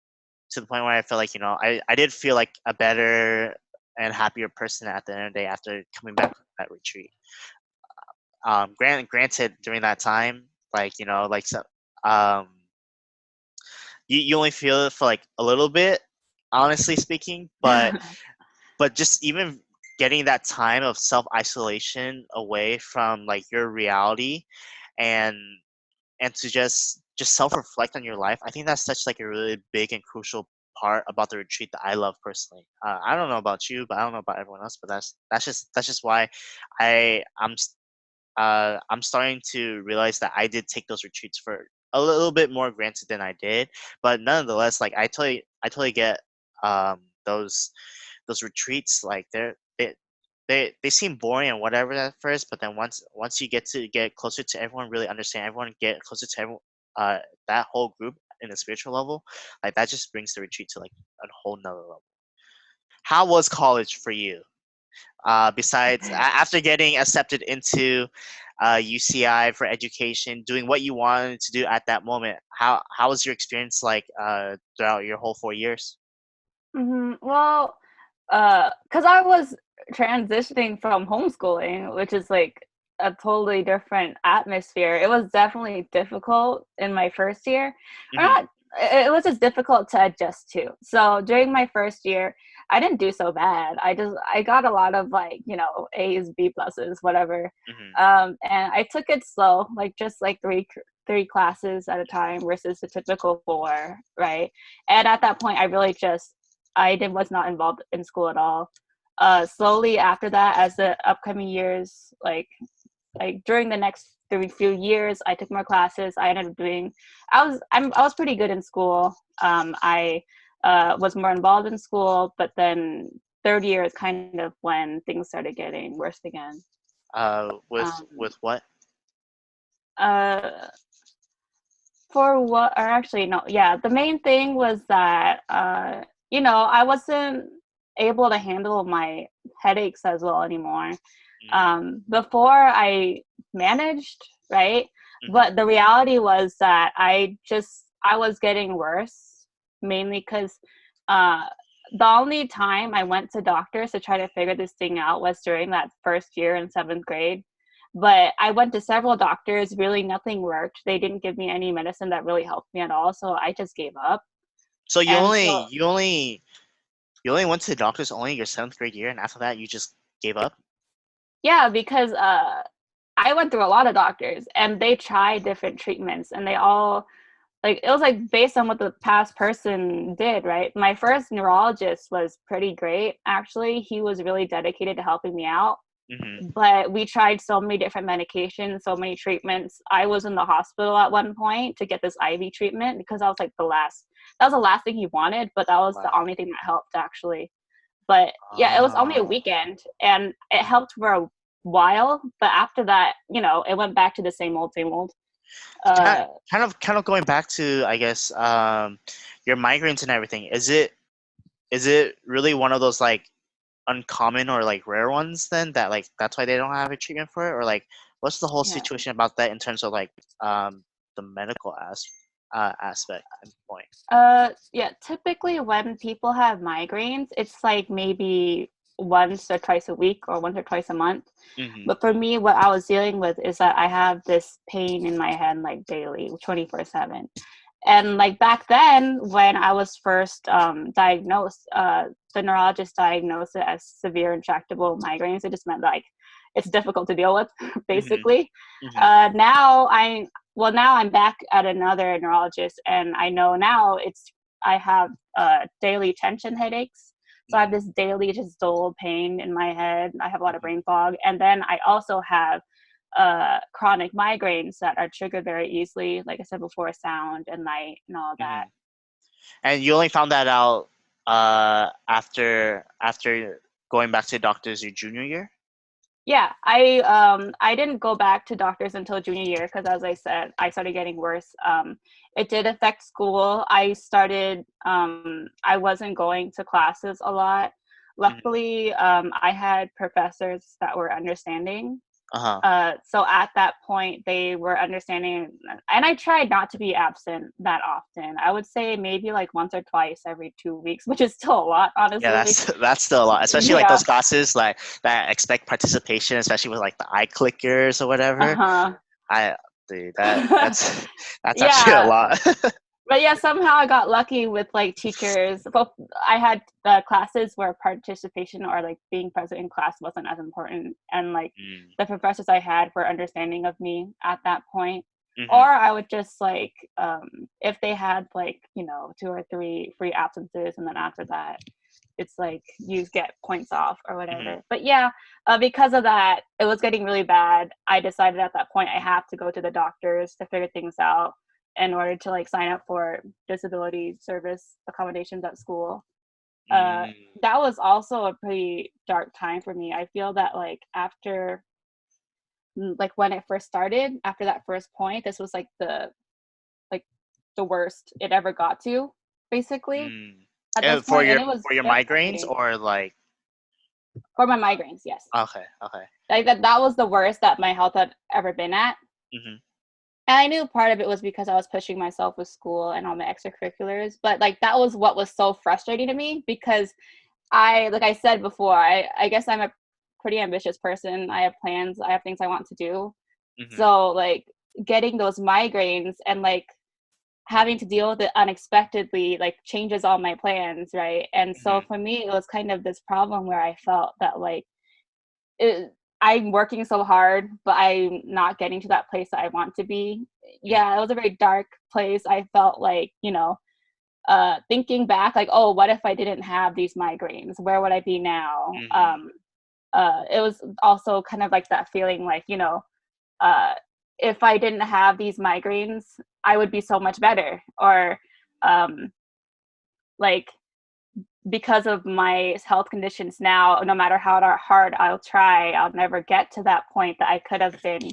to the point where I felt like, I did feel like a better and happier person at the end of the day after coming back from that retreat. Granted, during that time, like, like so, um, you only feel it for like a little bit, honestly speaking, but just even getting that time of self isolation away from like your reality, and to just self reflect on your life. I think that's such like a really big and crucial part about the retreat that I love personally. I don't know about you, but I don't know about everyone else. But that's just why I I'm s- I'm starting to realize that I did take those retreats for a little bit more granted than I did. But nonetheless, like I totally get those retreats. Like they seem boring and whatever at first, but then once you get closer to everyone, really understand everyone, get closer to everyone, uh, that whole group in a spiritual level, like that just brings the retreat to like a whole nother level. How was college for you? Besides, after getting accepted into UCI for education, doing what you wanted to do at that moment, how was your experience like throughout your whole 4 years? Well, because I was transitioning from homeschooling, which is like a totally different atmosphere. It was definitely difficult in my first year. Or Hmm. not, it was just difficult to adjust to. So during my first year, I didn't do so bad. I got a lot of like, A's, B pluses, whatever. Hmm. And I took it slow, like just like three classes at a time versus the typical four, right? And at that point, was not involved in school at all. Slowly after that, as the upcoming years, like during the next few years, I took more classes. I ended up doing. I was pretty good in school. I was more involved in school, but then third year is kind of when things started getting worse again. With Um, what? uh, for what, or actually, no, yeah, the main thing was that, I wasn't able to handle my headaches as well anymore. Before I managed, right? Mm-hmm. But the reality was that I was getting worse, mainly because uh, the only time I went to doctors to try to figure this thing out was during that first year in seventh grade. But I went to several doctors, really nothing worked. They didn't give me any medicine that really helped me at all, so I just gave up. So And so, you only went to the doctors only your seventh grade year, and after that you just gave up. yeah, because I went through a lot of doctors and they tried different treatments and they all, like, it was like based on what the past person did, right? My first neurologist was pretty great, actually. He was really dedicated to helping me out. Hmm. But we tried so many different medications, so many treatments. I was in the hospital at one point to get this IV treatment because I was like that was the last thing he wanted, but that was the Wow. only thing that helped actually. But yeah, it was only a Oh. weekend and it helped for a while. But after that, it went back to the same old, same old. Uh, Kind of going back to, I guess, your migraines and everything. Is it really one of those like uncommon or like rare ones then that like that's why they don't have a treatment for it, or like what's the whole yeah. situation about that in terms of like the medical aspect and point? Yeah, typically when people have migraines, it's like maybe once or twice a week or once or twice a month. Mm-hmm. But for me, what I was dealing with is that I have this pain in my head like daily, 24/7. And like back then, when I was first diagnosed, the neurologist diagnosed it as severe intractable migraines. It just meant like it's difficult to deal with, Mm-hmm. basically. Mm-hmm. Now now I'm back at another neurologist, and I know now I have daily tension headaches. So I have this daily just dull pain in my head. I have a lot of Mm-hmm. brain fog, and then I also have chronic migraines that are triggered very easily, like I said before, sound and light and all that. Mm-hmm. And you only found that out after going back to doctors your junior year? Yeah, I didn't go back to doctors until junior year because, as I said, I started getting worse. It did affect school. I wasn't going to classes a lot. Mm-hmm. Luckily, I had professors that were understanding. Uh-huh. So at that point, they were understanding, and I tried not to be absent that often. I would say maybe like once or twice every 2 weeks, which is still a lot, Yeah, honestly. that's still a lot, especially like Yeah. those classes like that expect participation, especially with like the eye clickers or whatever. Uh-huh. I Dude, that's actually a Yeah. lot. But yeah, somehow I got lucky with like teachers. Well, I had classes where participation or like being present in class wasn't as important, and like Mm, the professors I had were understanding of me at that point. mm-hmm, Or I would just like, if they had like 2 or 3 free absences, and then after that, it's like you get points off or mm-hmm, whatever. But yeah, because of that, it was getting really bad. I decided at that point I have to go to the doctors to figure things out in order to like sign up for disability service accommodations at school. uh mm, that was also a pretty dark time for me. I feel that like after, like when it first started, after that first point, this was like the worst it ever got to, basically, mm. at this For point, and your it was for your migraines devastating. or like For my migraines, yes. okay, okay. Like that was the worst that my health had ever been at. Mm-hmm, And I knew part of it was because I was pushing myself with school and all my extracurriculars, but like that was what was so frustrating to me because like I said before, I guess I'm a pretty ambitious person. I have plans, I have things I want to do. mm-hmm, So like getting those migraines and like having to deal with it unexpectedly like changes all my plans, right? And so mm-hmm, for me, it was kind of this problem where I felt that like I'm working so hard, but I'm not getting to that place that I want to be. Yeah, it was a very dark place. I felt like, thinking back, like, oh, what if I didn't have these migraines? Where would I be now? mm-hmm, It was also kind of like that feeling like, uh, if I didn't have these migraines, I would be so much better. Or um, like because of my health conditions now, no matter how hard I'll try, I'll never get to that point that I could have been.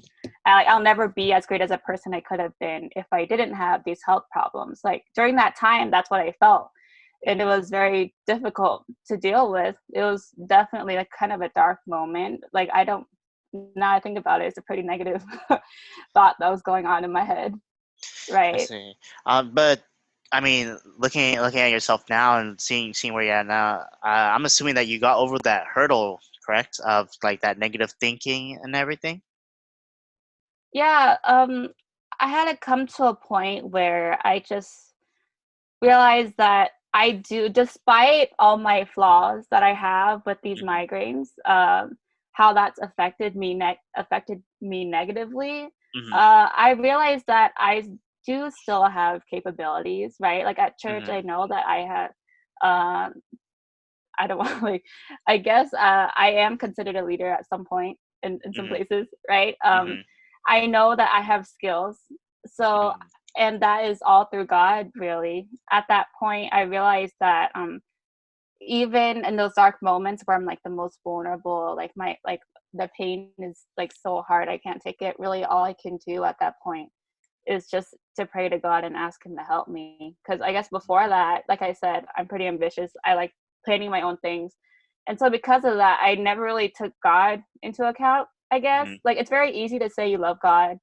I'll never be as great as a person I could have been if I didn't have these health problems. Like during that time, that's what I felt. And it mm-hmm. was very difficult to deal with. It was definitely like kind of a dark moment. Like now I think about it, it's a pretty negative thought that was going on in my head. I Right. see. But I mean, looking at yourself now and seeing where you're at now, I'm assuming that you got over that hurdle, correct? Of like that negative thinking and everything. Yeah. I had to come to a point where I just realize that I do, despite all my flaws that I have with these Mm-hmm, migraines, how that's affected me negatively. mm-hmm, I realized that I do still have capabilities, right? Like at church, mm-hmm, I know that I have. Uh, I don't want to like. I guess I am considered a leader at some point in some mm-hmm, places, right? mm-hmm, I know that I have skills, so, mm-hmm. and that is all through God, really. At that point, I realized that even in those dark moments where I'm like the most vulnerable, like the pain is like so hard I can't take it. Really, all I can do at that point is just to pray to God and ask him to help me. Because I guess before that, like I said, I'm pretty ambitious. I like planning my own things. And so because of that, I never really took God into account, I guess. Mm-hmm. Like, it's very easy to say you love God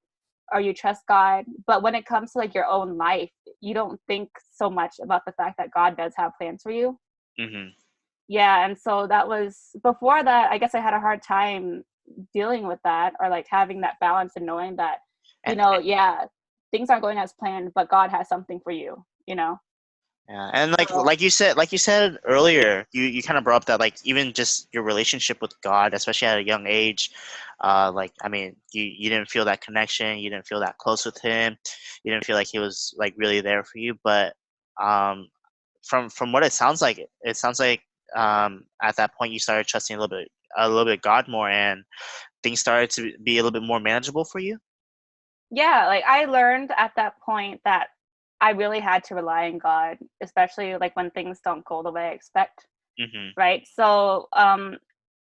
or you trust God, but when it comes to like your own life, you don't think so much about the fact that God does have plans for you. Mm-hmm. Yeah, and so that was before that, I guess I had a hard time dealing with that, or like having that balance and knowing that, And, yeah, things aren't going as planned, but God has something for you, you know? yeah, and So, like you said earlier, you kind of brought up that like even just your relationship with God, especially at a young age, like I mean, you didn't feel that connection, you didn't feel that close with him, you didn't feel like he was like really there for you. But um, from what it sounds like at that point you started trusting a little bit God more, and things started to be a little bit more manageable for you. yeah, like I learned at that point that I really had to rely on God, especially like when things don't go the way I expect, Mm-hmm. right? So,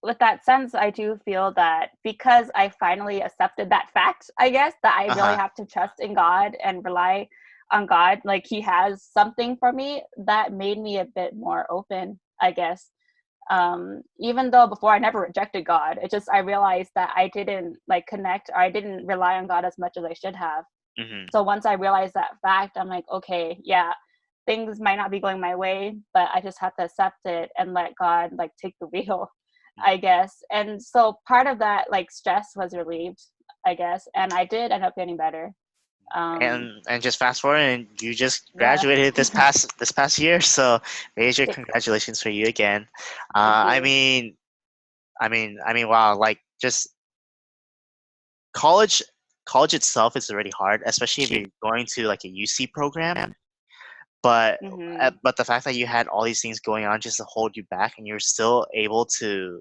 with that sense, I do feel that because I finally accepted that fact, I guess, that I really Uh-huh. have to trust in God and rely on God, like He has something for me, that made me a bit more open, I guess. Even though before I never rejected God, it just I realized that I didn't like connect, or I didn't rely on God as much as I should have. Mm-hmm. So once I realized that fact, I'm like, okay, yeah, things might not be going my way, but I just have to accept it and let God like take the wheel, I guess. And so part of that like stress was relieved, I guess, and I did end up getting better. Um, And just fast forward, and you just yeah, graduated this past year, so major congratulations for you again. thank I you. mean, wow, like just college college itself is already hard, especially if you're going to like a UC program. But Hmm. but the fact that you had all these things going on just to hold you back, and you're still able to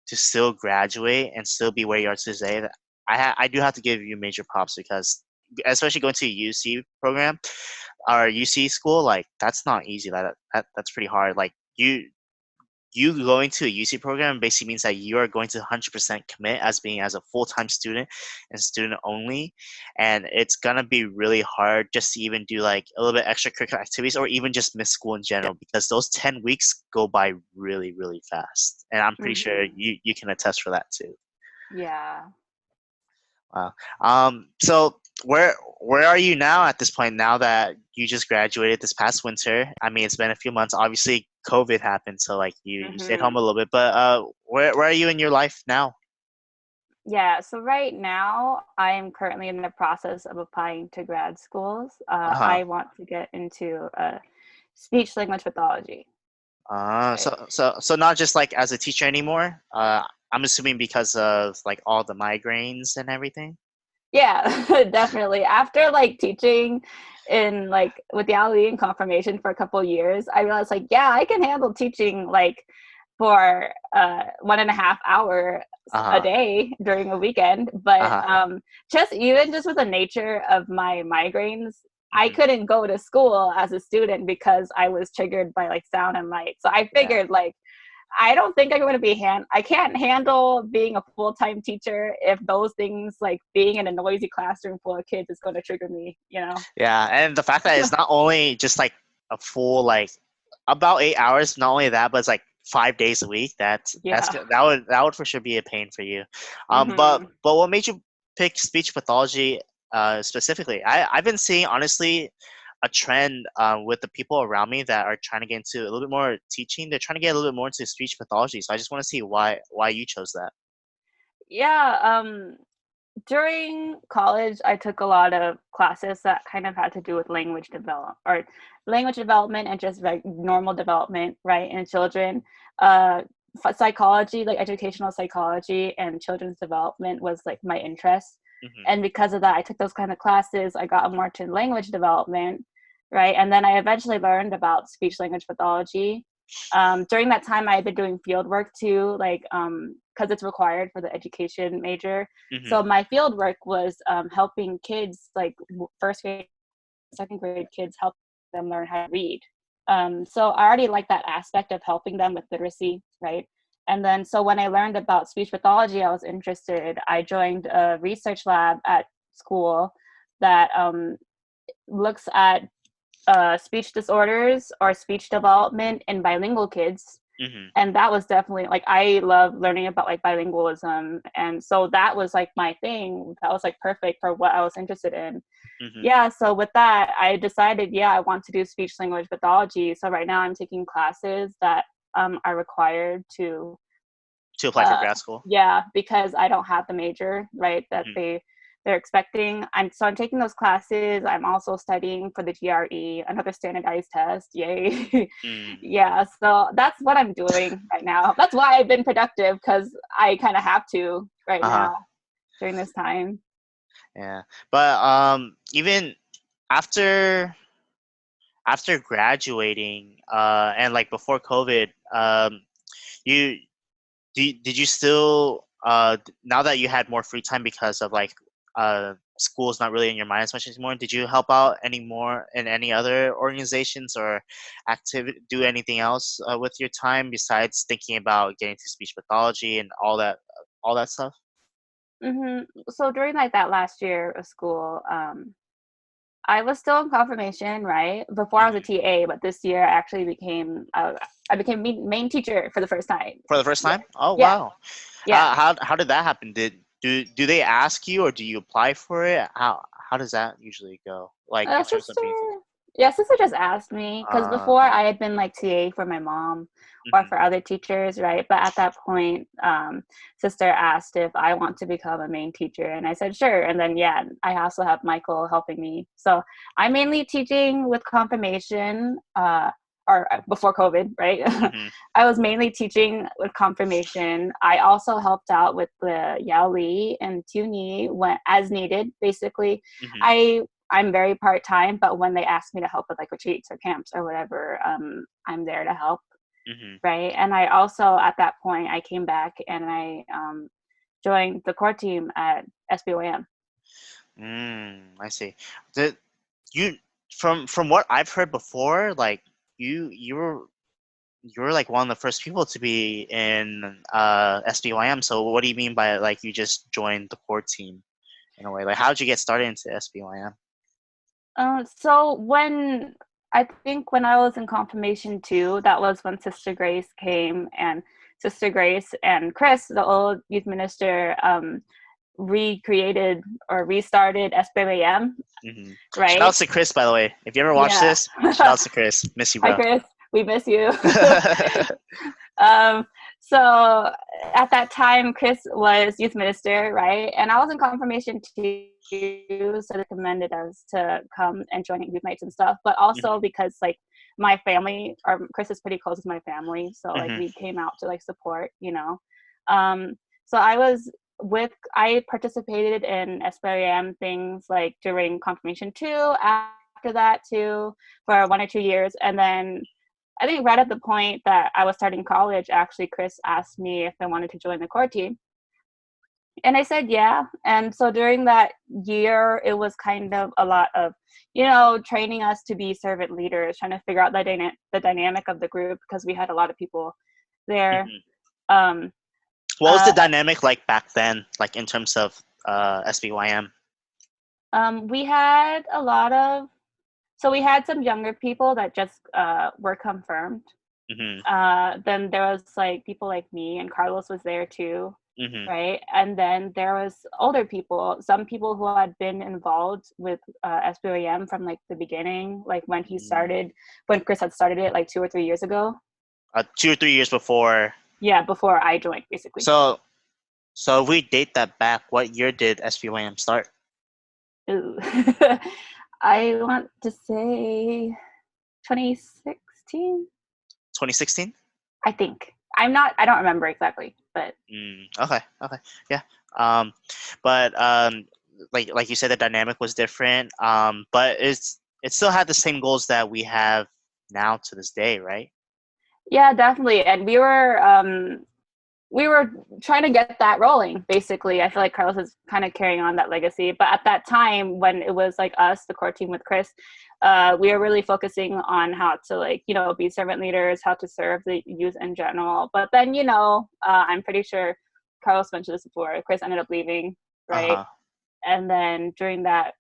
still graduate and still be where you are today, I do have to give you major props, because especially going to a UC program or UC school, like that's not easy. That's pretty hard. Like you going to a UC program basically means that you are going to 100% commit as being as a full-time student and student only, and it's gonna be really hard just to even do like a little bit extracurricular activities, or even just miss school in general, because those 10 weeks go by really really fast, and I'm pretty sure Hmm. you can attest for that too. Yeah. Wow. So where are you now at this point? Now that you just graduated this past winter, I mean, it's been a few months. Obviously, COVID happened, so like you stayed home Hmm. a little bit. But where are you in your life now? Yeah, so right now I am currently in the process of applying to grad schools. Uh huh. I want to get into speech language pathology. Right. So not just like as a teacher anymore. I'm assuming because of like all the migraines and everything. Yeah, definitely. After like teaching in like with the Alien confirmation for a couple years, I realized like, yeah, I can handle teaching like for 1.5 hours Uh a huh. day during a weekend. Uh But huh. just with the nature of my migraines, I Hmm. couldn't go to school as a student because I was triggered by like sound and light. So I Yeah. figured like I don't think I'm going to be I can't handle being a full-time teacher if those things like being in a noisy classroom full of kids is going to trigger me, you know? Yeah, and the fact that it's not only just like a full like about 8 hours, not only that, but it's like 5 days a week. Yeah. That would for sure be a pain for you. Hmm. But what made you pick speech pathology specifically? I've been seeing honestly a trend with the people around me that are trying to get into a little bit more teaching. They're trying to get a little bit more into speech pathology. So I just want to see why you chose that. Yeah. During college, I took a lot of classes that kind of had to do with language development and just like normal development, right, in children. Uh, Psychology, like educational psychology and children's development was like my interest. Hmm. And because of that, I took those kind of classes. I got more to language development, right? And then I eventually learned about speech language pathology. During that time, I had been doing field work too, like because it's required for the education major. Hmm. So my field work was helping kids, like first grade, second grade kids, help them learn how to read. So I already like that aspect of helping them with literacy, right? And then so when I learned about speech pathology, I was interested. I joined a research lab at school that looks at speech disorders or speech development in bilingual kids. Mm-hmm. And that was definitely like, I love learning about like bilingualism, and so that was like my thing. That was like perfect for what I was interested in. Mm-hmm. Yeah, so with that I decided, yeah, I want to do speech language pathology. So right now I'm taking classes that are required to apply for grad school. yeah, because I don't have the major, right, that Mm-hmm. they're expecting. I'm taking those classes. I'm also studying for the GRE, another standardized test. Yay. Mm. Yeah, so that's what I'm doing right now. That's why I've been productive, because I kind of have to right Uh-huh. now during this time. Yeah. But even after graduating and like before COVID, you did you still now that you had more free time because of like school's not really in your mind as much anymore, did you help out any more in any other organizations or activity, do anything else with your time besides thinking about getting to speech pathology and all that stuff? So during like that last year of school, I was still in confirmation, right? Before I was a Hmm. TA, but this year I actually became I became main teacher for the first time. For the first Yeah, time? Oh yeah, wow. yeah. How did that happen? Do they ask you or do you apply for it? How does that usually go? Like in terms of Sister, being teacher? yeah, sister just asked me, because before I had been like TA for my mom or Mhm. for other teachers, right? But at that point, sister asked if I want to become a main teacher, and I said sure. And then yeah, I also have Michael helping me. So I'm mainly teaching with confirmation, or before COVID, right? Mhm. I was mainly teaching with confirmation. I also helped out with the Yao Li and Tuni when as needed, basically. Mhm. I I'm very part time, but when they ask me to help with like retreats or camps or whatever, I'm there to help, Mhm. right? And I also at that point I came back and I joined the core team at SBYM. I see. The you from what I've heard before, like you were like one of the first people to be in SBYM. So what do you mean by like you just joined the core team in a way? Like how did you get started into SBYM? So when I think when I was in confirmation too, that was when Sister Grace came, and Sister Grace and Chris, the old youth minister, recreated or restarted SBYM, Hmm. Shout right? out to Chris, by the way. If you ever watch Yeah. this, shout out to Chris. Miss you, Hi, bro. Chris. We miss you. um, so at that time, Chris was youth minister, right? And I was in confirmation too, so they recommended us to come and join youth nights and stuff. But also Hmm. because like my family, or Chris is pretty close with my family, so like Hmm. we came out to like support, you know. So I participated in SBRM things like during confirmation too. After that too, for 1 or 2 years, and then I think right at the point that I was starting college, actually, Chris asked me if I wanted to join the core team. And I said, yeah. And so during that year, it was kind of a lot of, training us to be servant leaders, trying to figure out the dynamic of the group, because we had a lot of people there. Hmm. Um, What was uh, the dynamic like back then, like in terms of SBYM? we had a lot of, so we had some younger people that just were confirmed. Hmm. Then there was like people like me, and Carlos was there too, Hmm. right? And then there was older people, some people who had been involved with SBOEM from like the beginning, like when Chris had started it like 2 or 3 years ago. 2 or 3 years before. Yeah, before I joined, basically. So, so if we date that back, what year did SBYM start? Ooh. I want to say 2016, 2016? I think. I don't remember exactly, but Okay, okay, yeah. Um, but like you said, the dynamic was different. But it still had the same goals that we have now to this day, right? yeah, definitely. And we were trying to get that rolling, basically. I feel like Carlos is kind of carrying on that legacy. But at that time, when it was like us, the core team with Chris, we were really focusing on how to be servant leaders, how to serve the youth in general. But then, I'm pretty sure Carlos mentioned this before, Chris ended up leaving, Uh right? huh. And then during that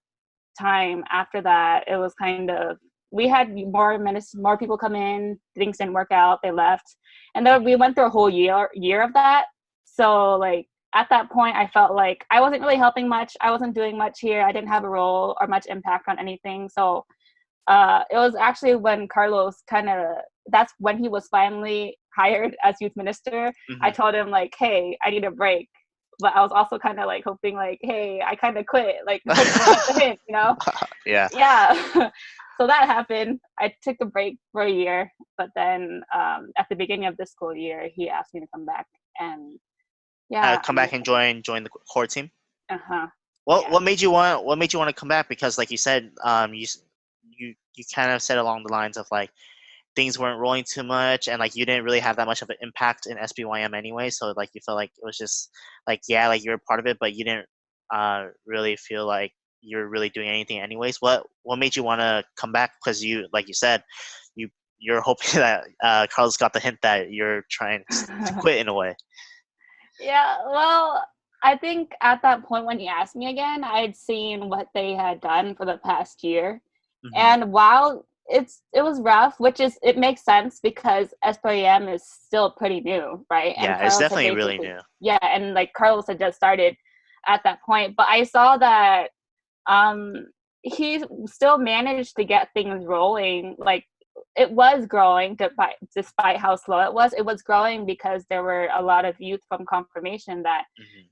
time after that, it was kind of, we had more people come in, things didn't work out, they left. And then we went through a whole year of that. So like at that point, I felt like I wasn't really helping much. I wasn't doing much here. I didn't have a role or much impact on anything. So it was actually when Carlos that's when he was finally hired as youth minister. I told him like, hey, I need a break. But I was also kind of like hoping like, hey, I kind of quit. Like, the hint, you know? Yeah. Yeah. So that happened. I took a break for a year. But then at the beginning of this school year, he asked me to come back. And yeah. Come back and join the core team. Uh-huh. What made you want to come back? Because like you said, you kind of said along the lines of like things weren't rolling too much, and like you didn't really have that much of an impact in SBYM anyway. So like you felt like it was just like, yeah, like you're a part of it, but you didn't really feel like you're really doing anything anyways. What made you want to come back? Because you, like you said, you're hoping that Carlos got the hint that you're trying to quit in a way. Yeah, well, I think at that point when he asked me again, I had seen what they had done for the past year. And while it was rough, it makes sense because SBYM is still pretty new, right? Yeah, and it's definitely really new. Yeah, and like Carlos had just started at that point, but I saw that he still managed to get things rolling. Like it was growing despite how slow it was growing because there were a lot of youth from confirmation that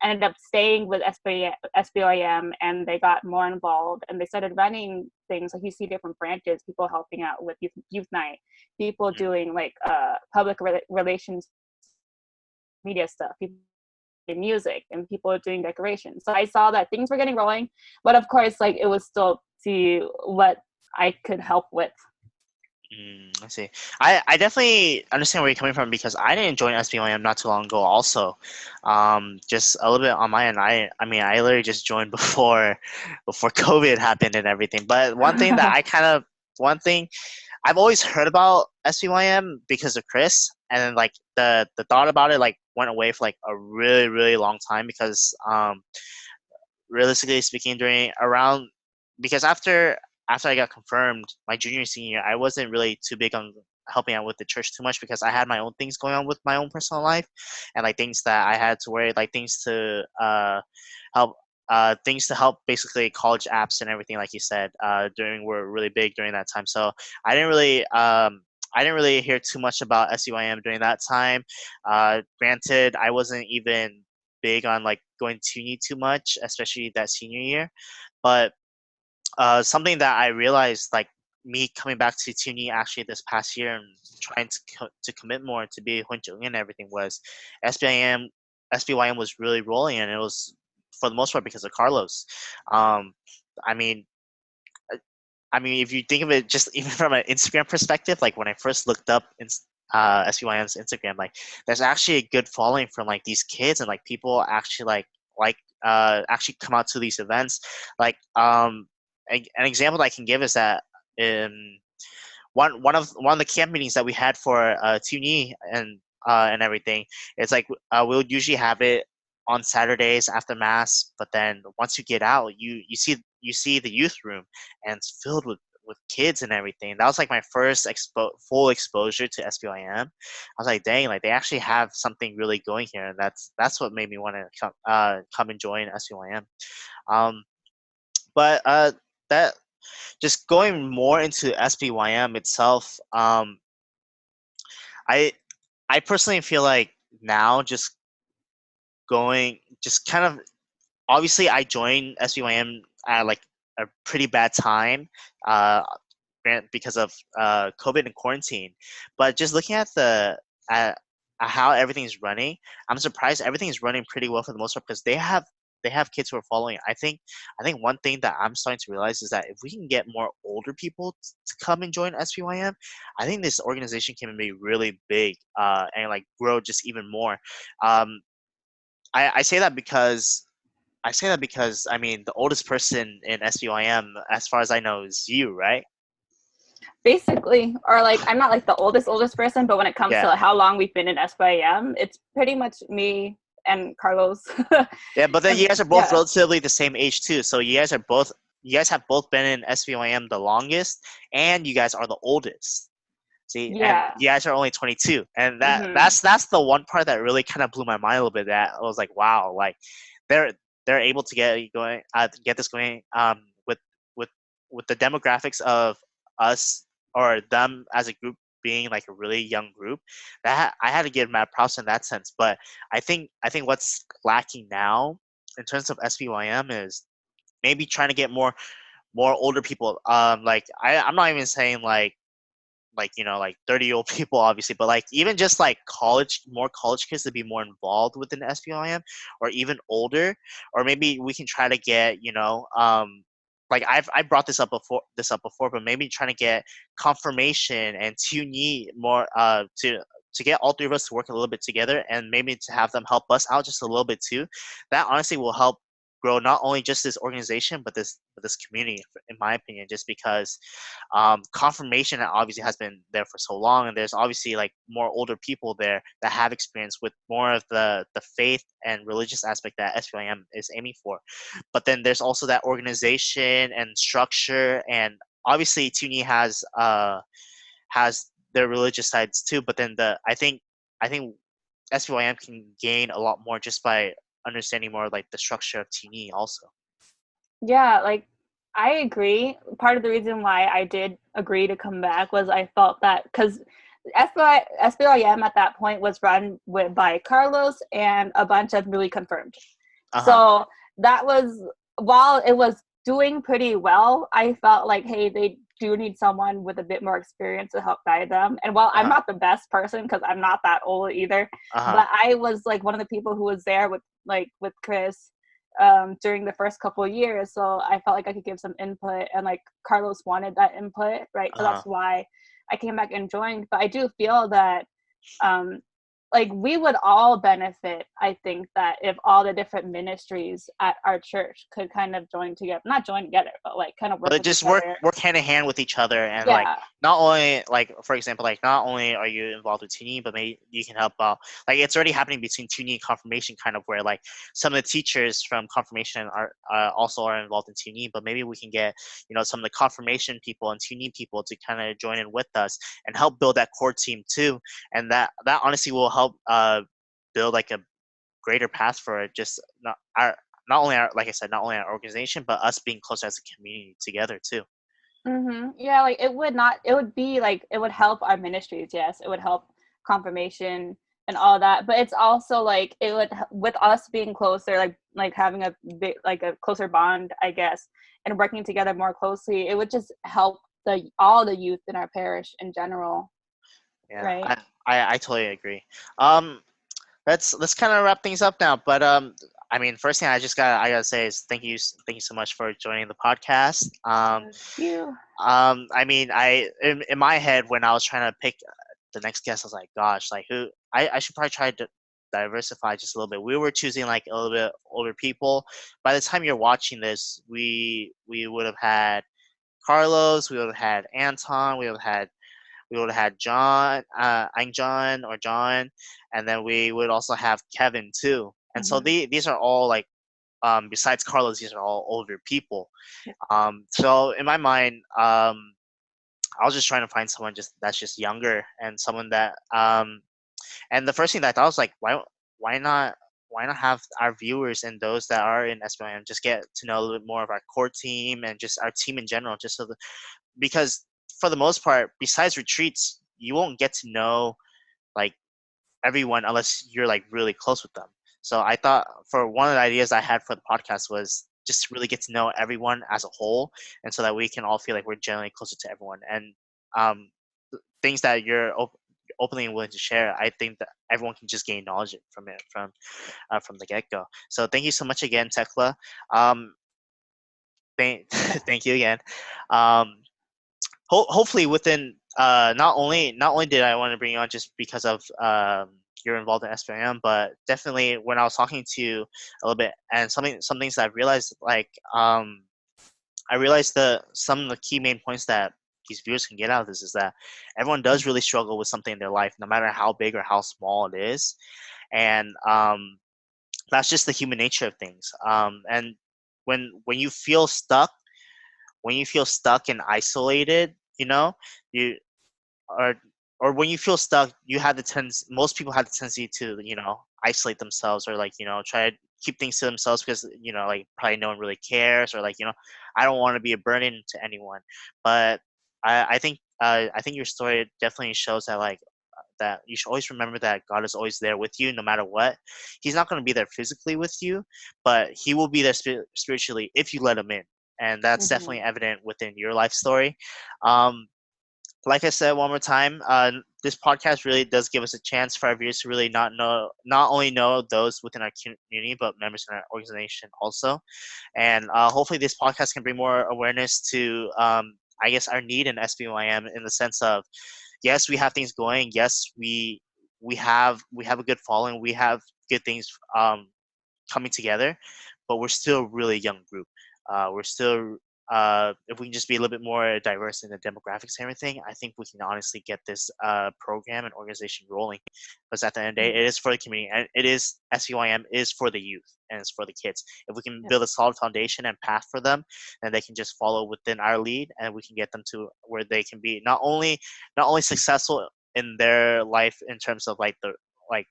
ended up staying with SBYM, and they got more involved and they started running things. Like you see different branches, people helping out with youth night, people doing like public relations media stuff, people doing music, and people doing decorations. So I saw that things were getting rolling, but of course like it was still to what I could help with. I see. I definitely understand where you're coming from because I didn't join SBYM not too long ago also. Just a little bit on my end. I mean, I literally just joined before COVID happened and everything. But one thing I've always heard about SBYM because of Chris, and then like the thought about it like went away for like a really, really long time because realistically speaking because after I got confirmed my junior and senior year, I wasn't really too big on helping out with the church too much because I had my own things going on with my own personal life and like things that I had to worry, like things to help basically college apps and everything like you said were really big during that time. So I didn't really hear too much about SUIM during that time. Granted, I wasn't even big on like going to uni too much, especially that senior year. But something that I realized, like me coming back to Tuni actually this past year and trying to commit more to be Nguyen and everything was SBYM was really rolling, and it was for the most part because of Carlos. I mean, if you think of it just even from an Instagram perspective, like when I first looked up SBYM's Instagram, like there's actually a good following from like these kids and like people actually actually come out to these events. Like an example that I can give is that one of the camp meetings that we had for Tuni and everything, it's like we'll usually have it on Saturdays after mass, but then once you get out, you see the youth room and it's filled with kids and everything. That was like my first full exposure to SBYM. I was like, dang, like they actually have something really going here, and that's what made me want to come and join SBYM. But that just going more into SBYM itself, I personally feel like now just kind of obviously I joined SBYM at like a pretty bad time because of COVID and quarantine. But just looking at at how everything's running, I'm surprised everything's running pretty well for the most part because they have kids who are following. I think one thing that I'm starting to realize is that if we can get more older people to come and join SBYM, I think this organization can be really big and like grow just even more. I say that because I mean the oldest person in SBYM, as far as I know, is you, right? Basically, or like I'm not like the oldest person, but when it comes to how long we've been in SBYM, it's pretty much me and Carlos. Yeah, but then you guys are both relatively the same age too, so you guys are both you guys have both been in SBYM the longest, and you guys are the oldest. See, and Yeah. you guys are only 22, and Hmm. that's the one part that really kind of blew my mind a little bit. That I was like, wow, like they're they're able to get this going with with the demographics of us or them as a group being like a really young group. That I had to give mad props in that sense. But I think what's lacking now in terms of SBYM is maybe trying to get more older people. Like I'm not even saying like like 30-year-old people obviously, but like even just like more college kids to be more involved within SPIM, or even older, or maybe we can try to get like I brought this up before, but maybe trying to get confirmation and tune more to get all three of us to work a little bit together, and maybe to have them help us out just a little bit too. That honestly will help grow not only just this organization but this community, in my opinion, just because confirmation obviously has been there for so long, and there's obviously like more older people there that have experience with more of the faith and religious aspect that SPIM is aiming for. But then there's also that organization and structure, and obviously Tuni has their religious sides too. But then I think SPIM can gain a lot more just by understanding more like the structure of Tuni also. Yeah, like I agree. Part of the reason why I did agree to come back was I felt that because SBYM at that point was run by Carlos and a bunch of newly confirmed. Uh-huh. So that was, while it was doing pretty well, I felt like, hey, they do need someone with a bit more experience to help guide them. And while I'm Uh-huh. not the best person because I'm not that old either, Uh-huh. but I was like one of the people who was there with Chris during the first couple of years. So I felt like I could give some input, and like Carlos wanted that input, right? So Uh-huh. that's why I came back and joined. But I do feel that um, like we would all benefit, I think, that if all the different ministries at our church could kind of join together, not join together, but like kind of work But with each just work other. work hand in hand with each other, and like Yeah. not only like for example, like not only are you involved with Tuni, but maybe you can help out. Like it's already happening between Tuni and confirmation, kind of where like some of the teachers from confirmation are also are involved in Tuni, but maybe we can get some of the confirmation people and Tuni people to kind of join in with us and help build that core team too, and that honestly will help build like a greater path for it. Just not only our, like I said, not only our organization, but us being closer as a community together too. Yeah, like it would not, it would be like, it would help our ministries. Yes, it would help confirmation and all that. But it's also like, it would, with us being closer, like having a bit, like a closer bond, I guess, and working together more closely, it would just help all the youth in our parish in general, Yeah, right? I totally agree. Um, let's kind of wrap things up now. But I mean, first thing I gotta say is thank you so much for joining the podcast. Thank you. I mean, in my head when I was trying to pick the next guest, I was like, gosh, like who I should probably try to diversify just a little bit. We were choosing like a little bit older people. By the time you're watching this, we would have had Carlos, we would have had Anton, we would have had John, I'm John or John, and then we would also have Kevin too. And so Hmm. these are all like besides Carlos, these are all older people. So in my mind, I was just trying to find someone just that's just younger, and someone that and the first thing that I thought was like, why not why not have our viewers and those that are in SBM just get to know a little bit more of our core team and just our team in general, just so because for the most part, besides retreats, you won't get to know like everyone unless you're like really close with them. So I thought for one of the ideas I had for the podcast was just really get to know everyone as a whole, and so that we can all feel like we're generally closer to everyone. And um, things that you're openly and willing to share, I think that everyone can just gain knowledge from it from the get go. So thank you so much again, Thecla. Um, thank you again. Um, hopefully within not only did I want to bring you on just because of you're involved in SPM, but definitely when I was talking to you a little bit and some things that I realized like I realized the some of the key main points that these viewers can get out of this is that everyone does really struggle with something in their life, no matter how big or how small it is, and that's just the human nature of things. And when you feel stuck, when you feel stuck and isolated, you or or when you feel stuck, you have the most people have the tendency to isolate themselves, or like try to keep things to themselves because like probably no one really cares, or like I don't want to be a burden to anyone. But I think your story definitely shows that like that you should always remember that God is always there with you no matter what. He's not going to be there physically with you, but he will be there spiritually if you let him in. And that's definitely Mhm. evident within your life story. Um, like I said one more time, this podcast really does give us a chance for our viewers to really not only know those within our community, but members in our organization also. And hopefully, this podcast can bring more awareness to, I guess, our need in SBYM, in the sense of, yes, we have things going. Yes, we have a good following. We have good things coming together, but we're still a really young group. We're still, if we can just be a little bit more diverse in the demographics and everything, I think we can honestly get this program and organization rolling. Because at the end of the day, Mhm. it is for the community, and it is SBYM is for the youth and it's for the kids. If we can Yep. build a solid foundation and path for them, then they can just follow within our lead, and we can get them to where they can be not only successful in their life in terms of like the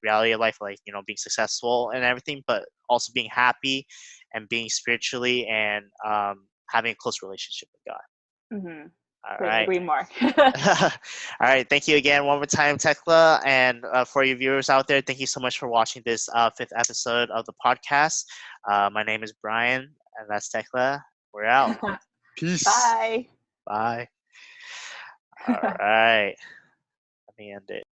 reality of life, like being successful and everything, but also being happy and being spiritually and having a close relationship with God. Mhm. All Couldn't right. agree more. All right. Thank you again one more time, Thecla. And for your viewers out there, thank you so much for watching this fifth episode of the podcast. My name is Brian, and that's Thecla. We're out. Peace. Bye. Bye. All right. Let me end it.